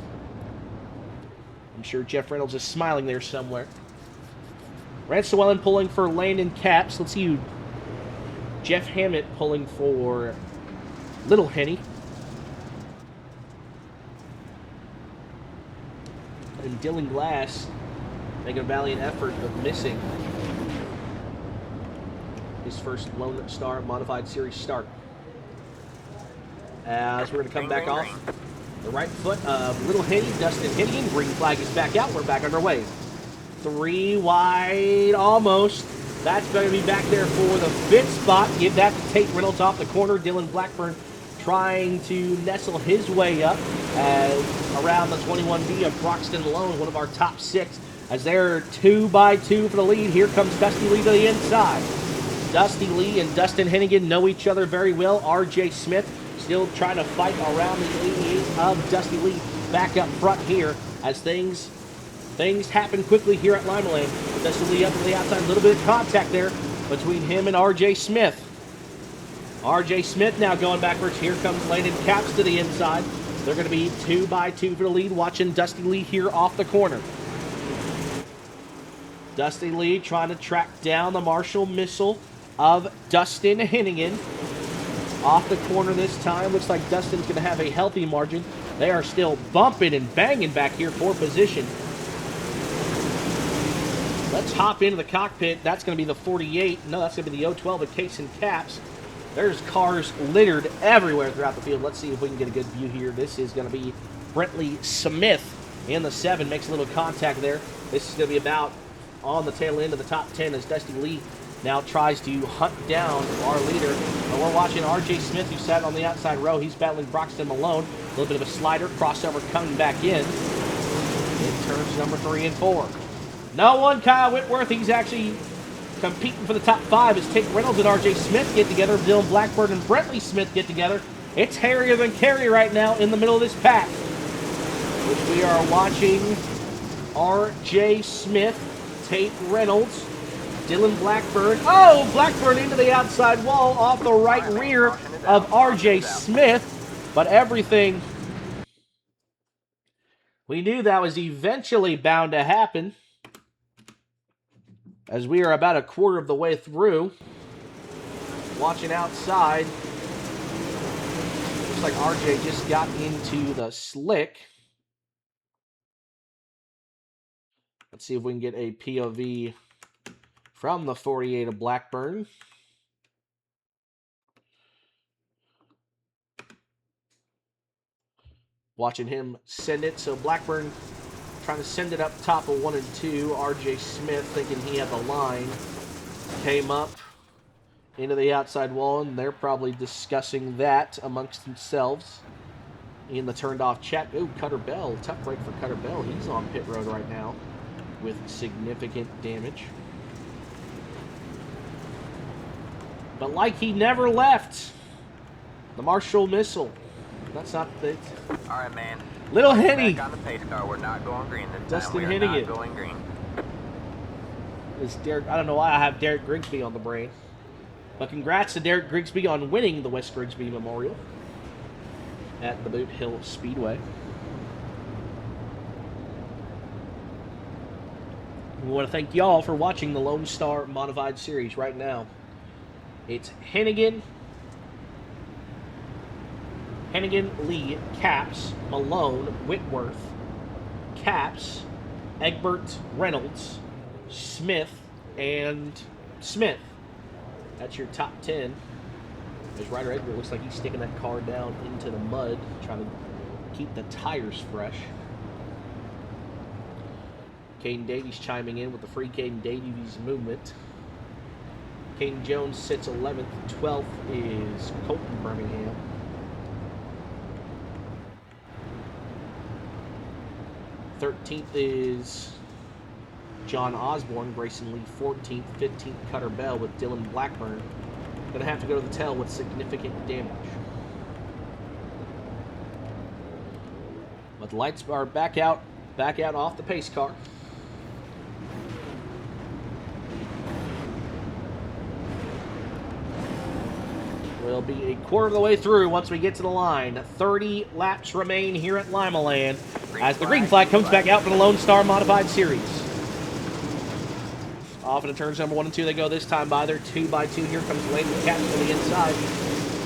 [SPEAKER 1] I'm sure Jeff Reynolds is smiling there somewhere. Rance Llewellyn pulling for Landon Caps. Let's see who. Jeff Hammett pulling for Little Henny. And Dylan Glass making a valiant effort but missing his first Lone Star Modified Series start. As we're going to come back off the right foot of Little Henny, Dustin Hennigan. Green flag is back out. We're back underway. 3 wide, almost. That's going to be back there for the 5th spot. Give that to Tate Reynolds off the corner. Dylan Blackburn trying to nestle his way up as around the 21B of Broxton Lone, one of our top 6. As they're 2 by 2 for the lead. Here comes Dusty Lee to the inside. Dusty Lee and Dustin Hennigan know each other very well. RJ Smith still trying to fight around the 88 of Dusty Lee back up front here as things happen quickly here at Limaland. Dusty Lee up to the outside, a little bit of contact there between him and RJ Smith. RJ Smith now going backwards. Here comes Landon Caps to the inside. They're going to be 2 by 2 for the lead, watching Dusty Lee here off the corner. Dusty Lee trying to track down the Marshall missile of Dustin Hennigan. Off the corner this time. Looks like Dustin's going to have a healthy margin. They are still bumping and banging back here for position. Let's hop into the cockpit. That's going to be the 48. No, that's going to be the 012 of Case and Caps. There's cars littered everywhere throughout the field. Let's see if we can get a good view here. This is going to be Brentley Smith in the 7. Makes a little contact there. This is going to be about on the tail end of the top 10 as Dusty Lee now tries to hunt down our leader. And we're watching RJ Smith, who sat on the outside row. He's battling Broxton Malone. A little bit of a slider. Crossover coming back in turns number 3 and 4. No one, Kyle Whitworth. He's actually competing for the top 5 as Tate Reynolds and RJ Smith get together. Dylan Blackburn and Brentley Smith get together. It's hairier than Carrie right now in the middle of this pack, which we are watching RJ Smith, Tate Reynolds, Dylan Blackburn. Oh, Blackburn into the outside wall off the right rear of RJ Smith. But everything, we knew that was eventually bound to happen, as we are about a quarter of the way through. Watching outside. Looks like RJ just got into the slick. Let's see if we can get a POV from the 48 of Blackburn. Watching him send it. So Blackburn trying to send it up top of 1 and 2. RJ Smith thinking he had the line. Came up into the outside wall, and they're probably discussing that amongst themselves in the turned off chat. Ooh, Cutter Bell. Tough break for Cutter Bell. He's on pit road right now. with significant damage. But like he never left, the Marshall missile. That's not it.
[SPEAKER 2] All right, man.
[SPEAKER 1] Little Henny.
[SPEAKER 2] Back on the pace car. We're not going green this
[SPEAKER 1] Dustin
[SPEAKER 2] time. We are
[SPEAKER 1] Hennigan.
[SPEAKER 2] not going green.
[SPEAKER 1] Is Derek, I don't know why I have Derek Grigsby on the brain. But congrats to Derek Grigsby on winning the West Grigsby Memorial at the Boot Hill Speedway. We want to thank y'all for watching the Lone Star Modified Series right now. It's Hennigan, Lee, Caps, Malone, Whitworth, Caps, Egbert, Reynolds, Smith, and Smith. That's your top 10. As Ryder Egbert looks like he's sticking that car down into the mud, trying to keep the tires fresh. Caden Davies chiming in with the free Caden Davies movement. Caden Jones sits 11th. 12th is Colton Birmingham. '13th is John Osborne. Grayson Lee 14th. 15th Cutter Bell with Dylan Blackburn. Gonna have to go to the tail with significant damage. But the lights are back out off the pace car. We'll be a quarter of the way through once we get to the line. 30 laps remain here at Limaland as the green flag comes back out for the Lone Star Modified Series. Off into turns number 1 and 2 they go this time by their 2x2. Here comes Landon Capps to the inside.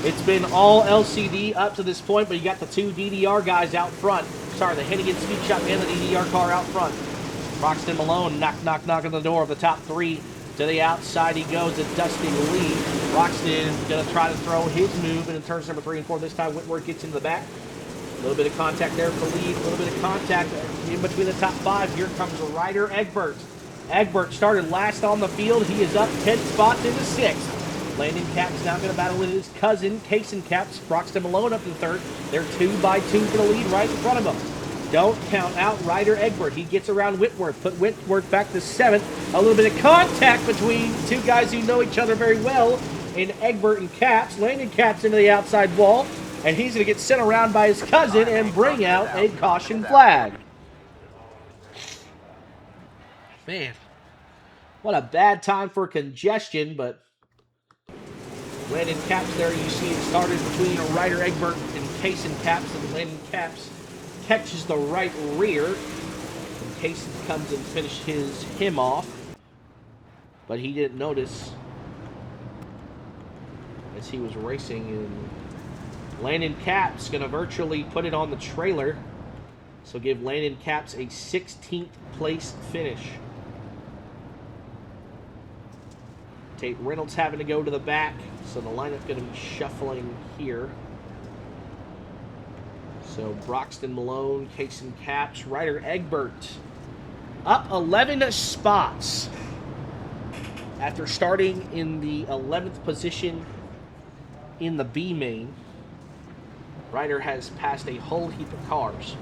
[SPEAKER 1] It's been all LCD up to this point, but you got the two DDR guys out front. Sorry, the Hennigan Speed Shop and the DDR car out front. Broxton Malone knock on the door of the top 3. To the outside he goes to Dustin Lee. Broxton going to try to throw his move, and in turns number 3 and 4 this time Whitworth gets into the back. A little bit of contact there for the lead. A little bit of contact in between the top 5. Here comes Ryder Egbert. Egbert started last on the field. He is up 10 spots into 6th. Landon Capps now going to battle with his cousin, Cason Capps. Broxton Malone up in 3rd. They're 2x2 for the lead right in front of them. Don't count out Ryder Egbert. He gets around Whitworth. Put Whitworth back to 7th. A little bit of contact between two guys who know each other very well in Egbert and Capps. Landon Capps into the outside wall. And he's going to get sent around by his cousin and bring out a caution flag. Man, what a bad time for congestion, but Landon Capps there, you see it started between Ryder Egbert and Cason Capps, and Landon Capps catches the right rear. And Cason comes and finishes him off, but he didn't notice as he was racing, and Landon Capps going to virtually put it on the trailer, so give Landon Capps a 16th place finish. Tate Reynolds having to go to the back, so the lineup going to be shuffling here. So Broxton Malone, Cason Capps, Ryder Egbert up 11 spots after starting in the 11th position in the B main. Ryder has passed a whole heap of cars.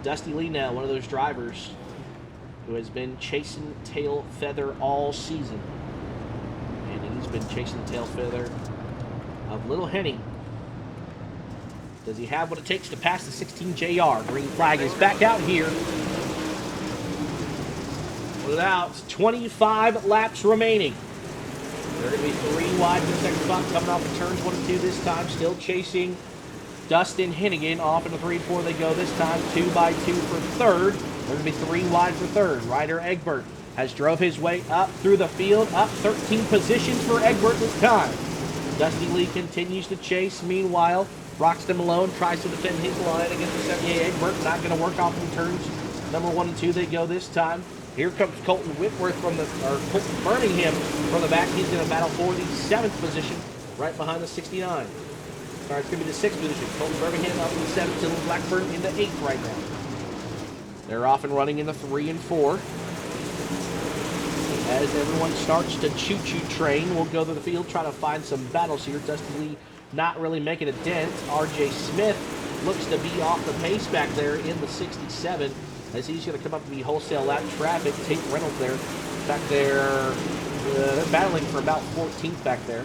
[SPEAKER 1] Dusty Lee now, one of those drivers who has been chasing tail feather all season. And he's been chasing tail feather of Little Henny. Does he have what it takes to pass the 16 JR? Green flag is back out here. Put it out. 25 laps remaining. They're going to be 3 wide in the second spot, coming off the turns 1 and 2 this time. Still chasing Dustin Hennigan. Off into 3 and 4 they go this time. 2x2 for 3rd. They're going to be 3 wide for 3rd. Ryder Egbert has drove his way up through the field. Up 13 positions for Egbert this time. Dusty Lee continues to chase. Meanwhile, Broxton Malone tries to defend his line against the 78 Egbert. Not going to work off in turns number 1 and 2 they go this time. Here comes Colton Whitworth Colton Birmingham from the back. He's going to battle for the 7th position, right behind the 69. Sorry, it's going to be the 6th position. Colton Birmingham up in the 7th, Dylan Blackburn in the 8th right now. They're off and running in the 3 and 4. As everyone starts to choo-choo train, we'll go to the field, try to find some battles here. Dusty Lee not really making a dent. R.J. Smith looks to be off the pace back there in the 67 as he's going to come up to be wholesale lap traffic. Tate Reynolds there. Back there, they're battling for about 14th back there.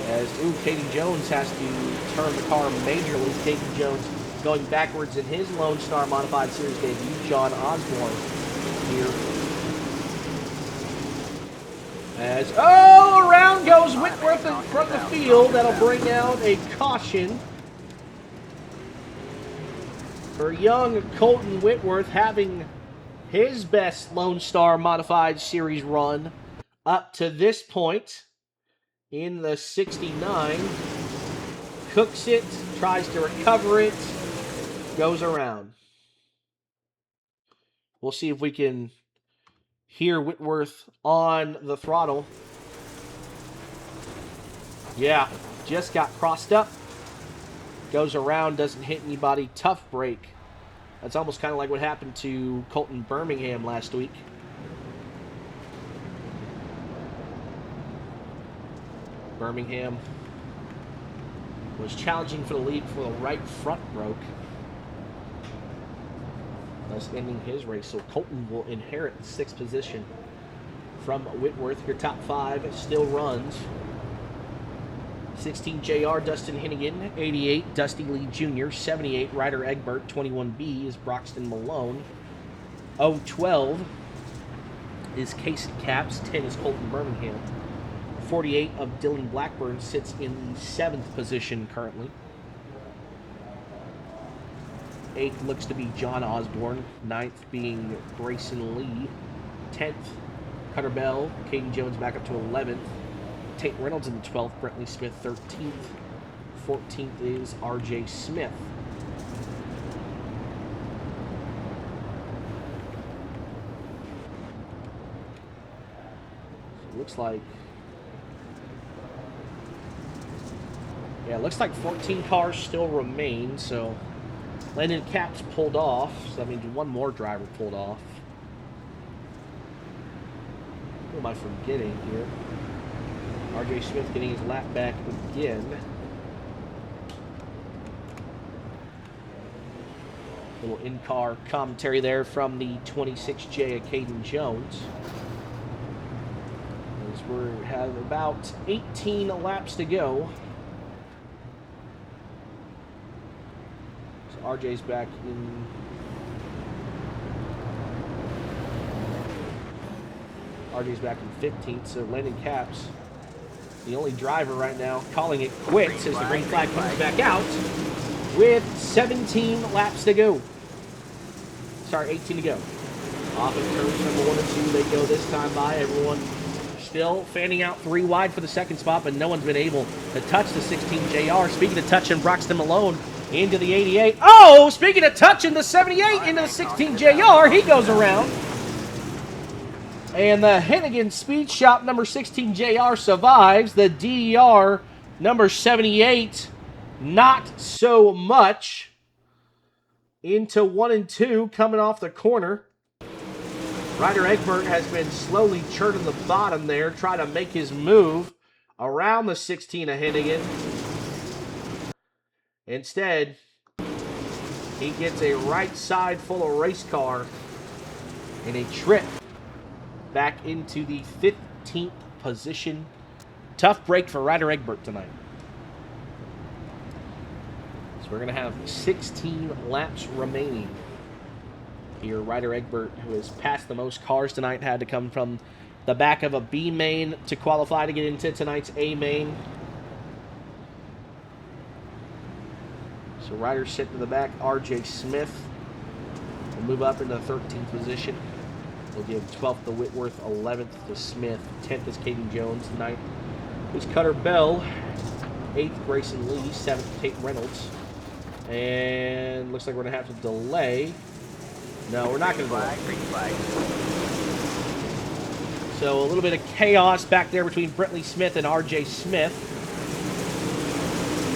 [SPEAKER 1] As, Caden Jones has to turn the car majorly. Caden Jones going backwards in his Lone Star Modified Series debut. John Osborne here. As, around goes Whitworth in front of the field. That'll bring out a caution for young Colton Whitworth, having his best Lone Star Modified Series run up to this point in the 69. Cooks it, tries to recover it, goes around. We'll see if we can hear Whitworth on the throttle. Yeah, just got crossed up. Goes around, doesn't hit anybody. Tough break. That's almost kind of like what happened to Colton Birmingham last week. Birmingham was challenging for the lead before the right front broke, thus ending his race. So Colton will inherit the 6th position from Whitworth. Your top 5 still runs. 16 JR, Dustin Hennigan. 88, Dusty Lee Jr. 78, Ryder Egbert. 21B is Broxton Malone. 012 is Casey Capps. 10 is Colton Birmingham. 48 of Dylan Blackburn sits in the 7th position currently. 8th looks to be John Osborne. 9th being Grayson Lee. 10th, Cutter Bell. Caden Jones back up to 11th. Tate Reynolds in the 12th. Brentley Smith 13th. 14th is RJ Smith. So it looks like... yeah, it looks like 14 cars still remain, so Landon Capps pulled off. So that means one more driver pulled off. Who am I forgetting here? RJ Smith getting his lap back again. Little in-car commentary there from the 26J of Caden Jones. As we have about 18 laps to go. So RJ's back in. RJ's back in 15th, so Landon Capps, the only driver right now, calling it quits as the green flag comes back out with 17 laps to go. Sorry, 18 to go. Off in turns number 1 and 2, they go this time by. Everyone still fanning out 3 wide for the 2nd spot, but no one's been able to touch the 16 JR. Speaking of touching, Broxton Malone into the 88. Oh, speaking of touching the 78 into the 16 JR, he goes around. And the Hennigan Speed Shop number 16 JR survives. The DER number 78, not so much. Into 1 and 2, coming off the corner. Ryder Egbert has been slowly churning the bottom there, trying to make his move around the 16 of Hennigan. Instead, he gets a right side full of race car and a trip back into the 15th position. Tough break for Ryder Egbert tonight. So we're going to have 16 laps remaining here. Ryder Egbert, who has passed the most cars tonight, had to come from the back of a B main to qualify to get into tonight's A main. So Ryder sitting in the back. RJ Smith will move up into the 13th position. We'll give 12th to Whitworth, 11th to Smith, 10th is Caden Jones, 9th is Cutter Bell, 8th Grayson Lee, 7th Tate Reynolds. And looks like we're going to have to delay. No, we're not going to delay.
[SPEAKER 2] Green flag.
[SPEAKER 1] So a little bit of chaos back there between Brentley Smith and RJ Smith.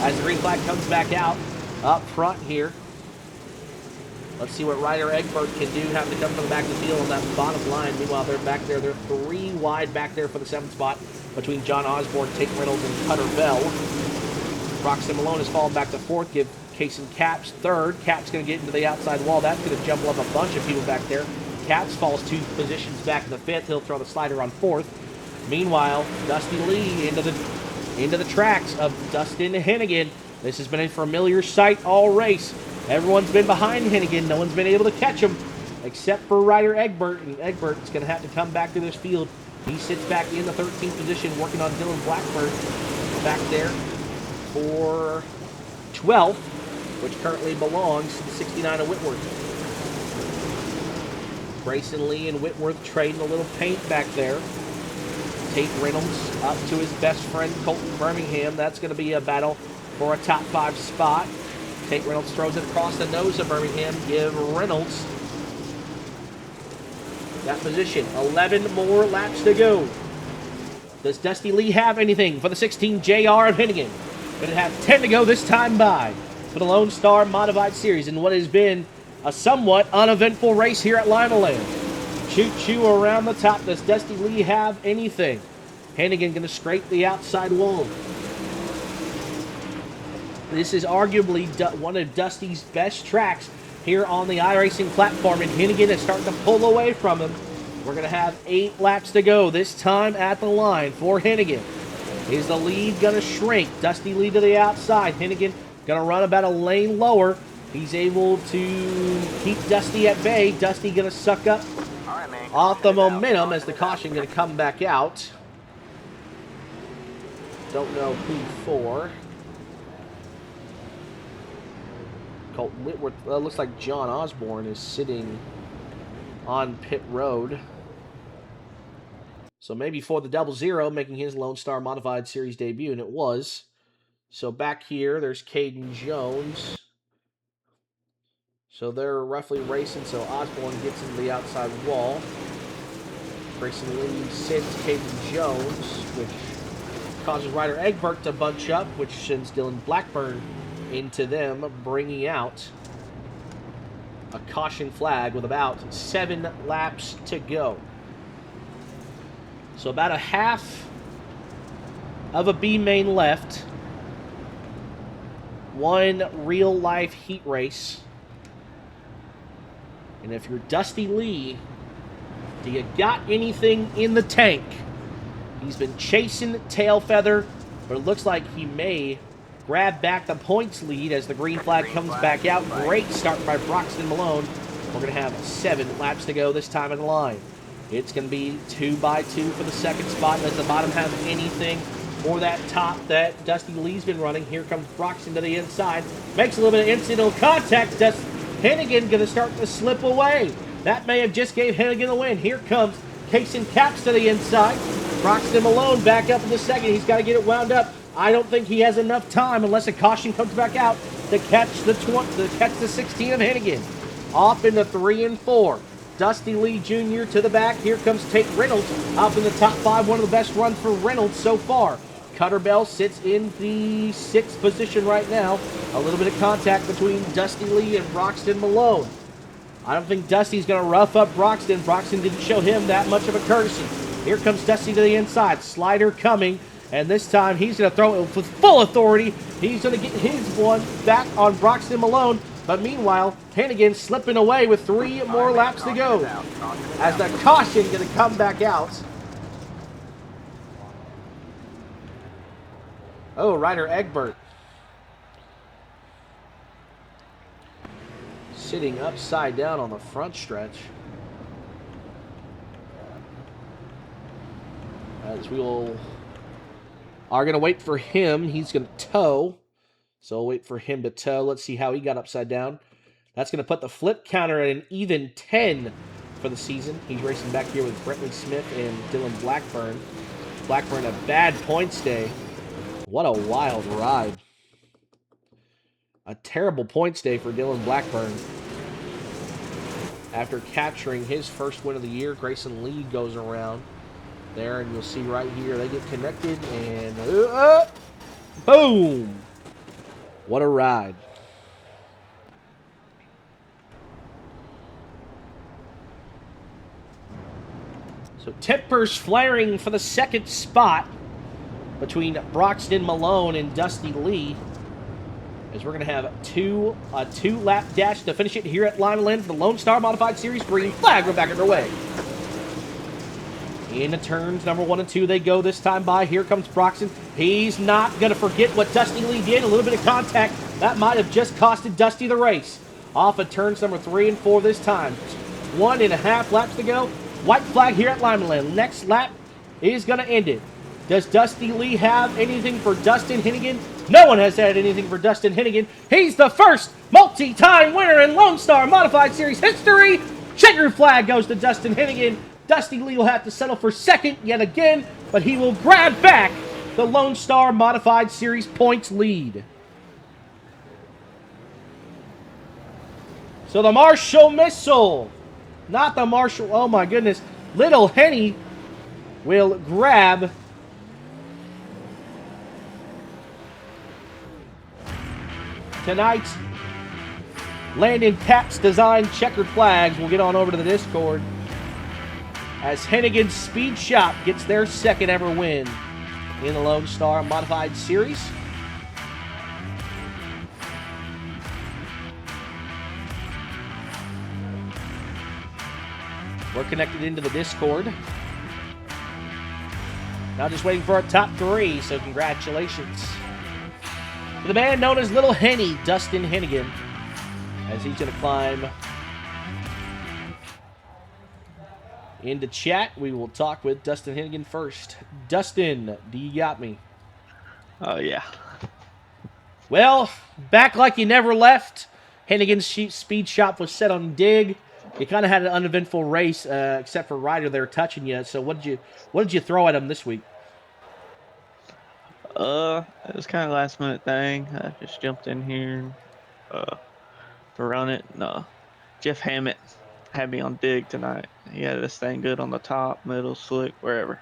[SPEAKER 1] As the green flag comes back out up front here. Let's see what Ryder Egbert can do, having to come from the back of the field on that bottom line. Meanwhile, they're back there. They're 3 wide back there for the 7th spot between John Osborne, Tate Reynolds, and Cutter Bell. Broxton Malone has fallen back to 4th. Give Case and Caps third. Caps going to get into the outside wall. That's going to jumble up a bunch of people back there. Caps falls 2 positions back in the 5th. He'll throw the slider on 4th. Meanwhile, Dusty Lee into the tracks of Dustin Hennigan. This has been a familiar sight all race. Everyone's been behind Hennigan. No one's been able to catch him except for Ryder Egbert. And Egbert's going to have to come back to this field. He sits back in the 13th position working on Dylan Blackburn back there for 12th, which currently belongs to the 69 of Whitworth. Grayson Lee and Whitworth trading a little paint back there. Tate Reynolds up to his best friend Colton Birmingham. That's going to be a battle for a top 5 spot. Tate Reynolds throws it across the nose of Birmingham. Give Reynolds that position. 11 more laps to go. Does Dusty Lee have anything for the 16 JR of Hennigan? Going to have 10 to go this time by for the Lone Star Modified Series in what has been a somewhat uneventful race here at Limaland. Choo-choo around the top. Does Dusty Lee have anything? Hennigan going to scrape the outside wall. This is arguably one of Dusty's best tracks here on the iRacing platform, and Hennigan is starting to pull away from him. We're going to have 8 laps to go this time at the line for Hennigan. Is the lead going to shrink? Dusty Lee to the outside. Hennigan going to run about a lane lower. He's able to keep Dusty at bay. Dusty going to suck up off the momentum as the caution going to come back out. Don't know who for. Colton Whitworth. Looks like John Osborne is sitting on pit road. So maybe for the 00, making his Lone Star Modified Series debut, and it was. So back here, there's Caden Jones. So they're roughly racing, so Osborne gets into the outside wall. Grayson Lee sends Caden Jones, which causes Ryder Egbert to bunch up, which sends Dylan Blackburn into them, bringing out a caution flag with about 7 laps to go. So about a half of a B main left. One real-life heat race. And if you're Dusty Lee, do you got anything in the tank? He's been chasing tail feather, but it looks like he may grab back the points lead as the green flag comes back out. Great start by Broxton Malone. We're going to have 7 laps to go this time in the line. It's going to be 2 by 2 for the second spot. Does the bottom have anything for that top that Dusty Lee's been running? Here comes Broxton to the inside. Makes a little bit of incidental contact. Hennigan going to start to slip away. That may have just gave Hennigan the win. Here comes Case and Caps to the inside. Broxton Malone back up in the second. He's got to get it wound up. I don't think he has enough time unless a caution comes back out to catch the 16 of Hennigan. Off into 3 and 4. Dusty Lee Jr. to the back. Here comes Tate Reynolds up in the top 5. One of the best runs for Reynolds so far. Cutter Bell sits in the 6th position right now. A little bit of contact between Dusty Lee and Broxton Malone. I don't think Dusty's going to rough up Broxton. Broxton didn't show him that much of a courtesy. Here comes Dusty to the inside. Slider coming. And this time he's going to throw it with full authority. He's going to get his one back on Broxton Malone. But meanwhile, Hennigan slipping away with 3 more laps to go. As the caution going to come back out. Oh, Ryder Egbert. Sitting upside down on the front stretch. As we are going to wait for him. He's going to tow. So we'll wait for him to tow. Let's see how he got upside down. That's going to put the flip counter at an even 10 for the season. He's racing back here with Brentley Smith and Dylan Blackburn. Blackburn a bad points day. What a wild ride. A terrible points day for Dylan Blackburn. After capturing his first win of the year, Grayson Lee goes around there, and you'll see right here, they get connected, and boom! What a ride. So tempers flaring for the second spot between Broxton Malone and Dusty Lee. as we're going to have a two-lap dash to finish it here at Limaland for the Lonestar Modified Series. Green flag, we're back underway. Into turns number 1 and 2 they go this time by. Here comes Broxton. He's not going to forget what Dusty Lee did. A little bit of contact. That might have just costed Dusty the race. Off of turns number 3 and 4 this time. 1.5 laps to go. White flag here at Limaland. Next lap is going to end it. Does Dusty Lee have anything for Dustin Hennigan? No one has had anything for Dustin Hennigan. He's the first multi-time winner in Lonestar Modified Series history. Checkered flag goes to Dustin Hennigan. Dusty Lee will have to settle for second yet again, but he will grab back the Lonestar Modified Series points lead. So the Marshall Missile, not the Marshall, oh my goodness, Little Henny will grab tonight's Landon Caps Design checkered flags. We'll get on over to the Discord as Hennigan's Speed Shop gets their second ever win in the Lonestar Modified Series. We're connected into the Discord. Now just waiting for our top 3, so congratulations to the man known as Little Henny, Dustin Hennigan, as he's going to climb into chat. We will talk with Dustin Hennigan first. Dustin, do you got me?
[SPEAKER 3] Oh, yeah.
[SPEAKER 1] Well, back like you never left. Hennigan's Speed Shop was set on dig. You kind of had an uneventful race, except for Ryder there touching you. So what did you throw at him this week?
[SPEAKER 3] It was kind of a last minute thing. I just jumped in here to run it. And, Jeff Hammett had me on dig tonight. He had this thing good on the top, middle, slick, wherever.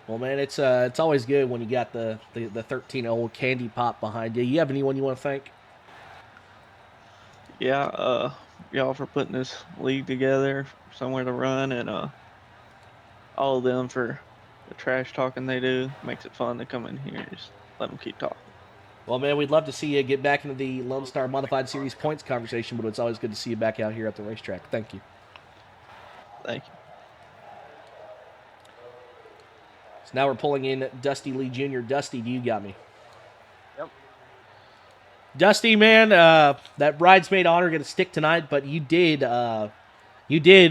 [SPEAKER 1] Well, man, it's always good when you got the 13-old candy pop behind you. You have anyone you want to thank?
[SPEAKER 3] Yeah, y'all for putting this league together, somewhere to run, and all of them for the trash talking they do. Makes it fun to come in here and just let them keep talking.
[SPEAKER 1] Well, man, we'd love to see you get back into the Lonestar Modified Series points conversation, but it's always good to see you back out here at the racetrack. Thank you.
[SPEAKER 3] Thank you.
[SPEAKER 1] So now we're pulling in Dusty Lee Jr. Dusty, do you got me?
[SPEAKER 4] Yep.
[SPEAKER 1] Dusty, man, that bridesmaid honor going to stick tonight, but you did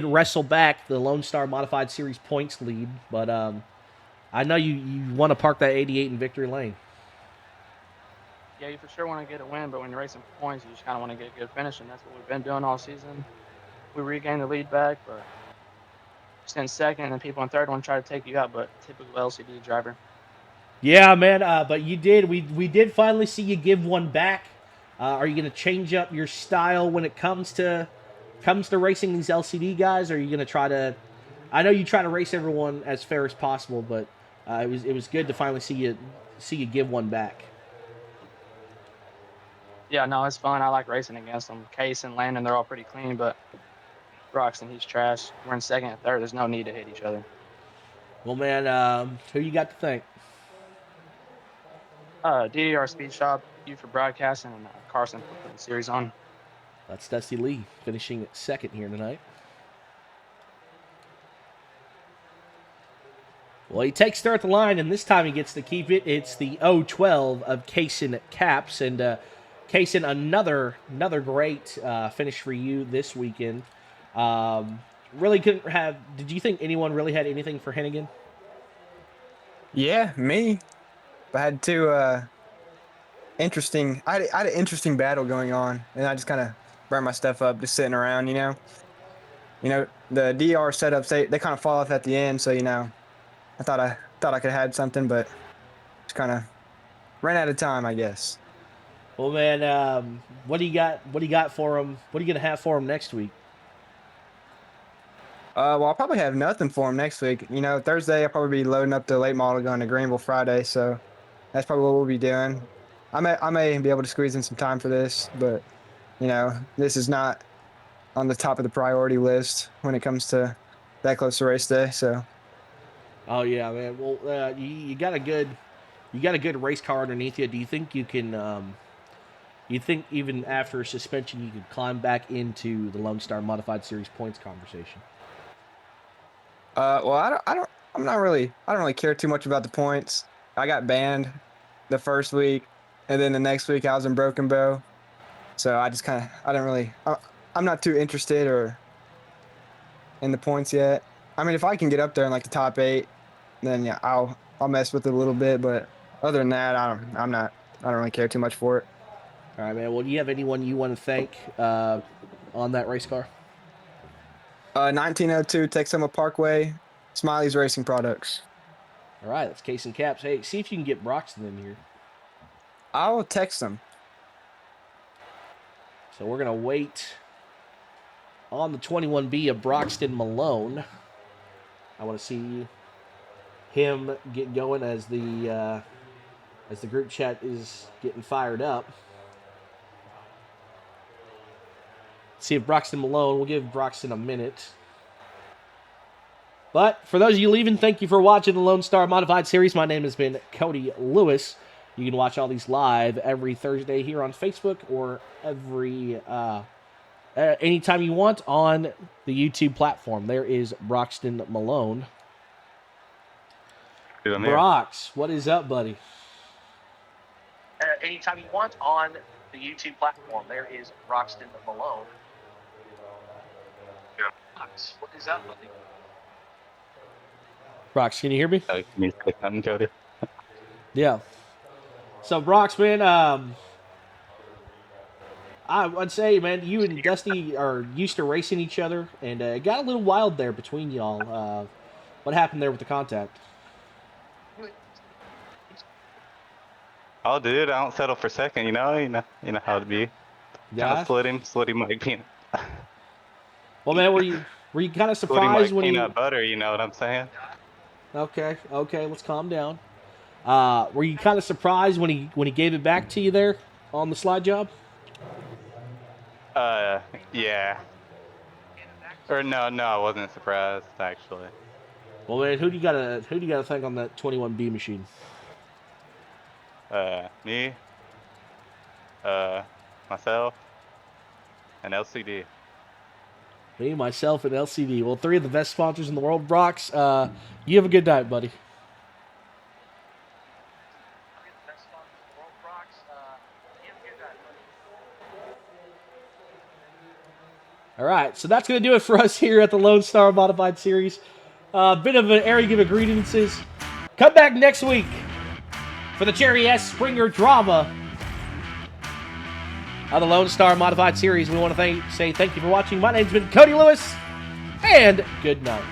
[SPEAKER 1] wrestle back the Lonestar Modified Series points lead, but I know you want to park that 88 in victory lane.
[SPEAKER 4] Yeah, you for sure want to get a win, but when you're racing for points, you just kind of want to get a good finish, and that's what we've been doing all season. We regained the lead back, but just in second, and people in third want to try to take you out, but typical LCD driver.
[SPEAKER 1] Yeah, man, but you did. We did finally see you give one back. Are you going to change up your style when it comes to racing these LCD guys? Or are you going to try to? I know you try to race everyone as fair as possible, but it was good to finally see you give one back.
[SPEAKER 4] Yeah, no, it's fun. I like racing against them. Case and Landon, they're all pretty clean, but Broxton, he's trash. We're in second and third. There's no need to hit each other.
[SPEAKER 1] Well, man, who you got to thank?
[SPEAKER 4] DDR Speed Shop, you for broadcasting, and Carson for putting the series on.
[SPEAKER 1] That's Dusty Lee finishing at second here tonight. Well, he takes third at the line, and this time he gets to keep it. It's the 012 of Kaysen Caps, and Kaysen, another great finish for you this weekend. Really couldn't have. Did you think anyone really had anything for Hennigan?
[SPEAKER 5] Yeah, me. I had two interesting. I had an interesting battle going on, and I just kind of burned my stuff up, just sitting around. You know, the DR setups they kind of fall off at the end, so I thought I could have had something, but just kind of ran out of time, I guess.
[SPEAKER 1] Well, man, what do you got? What do you got for him? What are you gonna have for him next week?
[SPEAKER 5] Well, I'll probably have nothing for him next week. Thursday I'll probably be loading up the late model going to Greenville Friday, so that's probably what we'll be doing. I may be able to squeeze in some time for this, but this is not on the top of the priority list when it comes to that close to race day. So.
[SPEAKER 1] Oh yeah, man. Well, you got a good race car underneath you. Do you think you can You think even after suspension you could climb back into the Lone Star Modified Series points conversation?
[SPEAKER 5] Well, I'm not really. I don't really care too much about the points. I got banned the first week, and then the next week I was in Broken Bow. So I just kind of. I don't really. I'm not too interested or in the points yet. I mean, if I can get up there in like the top 8, then yeah, I'll mess with it a little bit. But other than that, I'm not. I don't really care too much for it.
[SPEAKER 1] All right, man. Well, do you have anyone you want to thank on that race car?
[SPEAKER 5] 1902 Texoma Parkway, Smiley's Racing Products.
[SPEAKER 1] All right, that's Case and Caps. Hey, see if you can get Broxton in here.
[SPEAKER 5] I will text them.
[SPEAKER 1] So we're going to wait on the 21B of Broxton Malone. I want to see him get going as the group chat is getting fired up. See if Broxton Malone, we'll give Broxton a minute. But for those of you leaving, thank you for watching the Lone Star Modified Series. My name has been Cody Lewis. You can watch all these live every Thursday here on Facebook or every anytime you want on the YouTube platform. There is Broxton Malone. Brox, what is up, buddy? Anytime you want on the YouTube platform. There is Broxton Malone. Brox, what is up, buddy? Brox, can you hear me?
[SPEAKER 6] Can you say something, Cody?
[SPEAKER 1] Yeah. So, Brox, man, I'd say, man, you and Dusty are used to racing each other, and it got a little wild there between y'all. What happened there with the contact?
[SPEAKER 6] Oh, dude, I don't settle for second. You know how it be.
[SPEAKER 1] Yeah.
[SPEAKER 6] Kind of slid him like peanut.
[SPEAKER 1] Well, man, were you kind of
[SPEAKER 6] Slid him
[SPEAKER 1] surprised
[SPEAKER 6] like
[SPEAKER 1] when
[SPEAKER 6] peanut butter. You know what I'm saying?
[SPEAKER 1] Okay, let's calm down. Were you kind of surprised when he gave it back to you there on the slide job?
[SPEAKER 6] Yeah. Or no, I wasn't surprised actually.
[SPEAKER 1] Well, man, who do you gotta thank on that 21B machine?
[SPEAKER 6] Me, myself, and LCD.
[SPEAKER 1] Me, myself, and LCD. Well, 3 of the best sponsors in the world. Brox, you have a good night, buddy. All right, so that's going to do it for us here at the Lone Star Modified Series. Bit of an area give of grievances. Come back next week for the Jerry S. Springer drama of the Lone Star Modified Series. We want to say thank you for watching. My name's been Cody Lewis, and good night.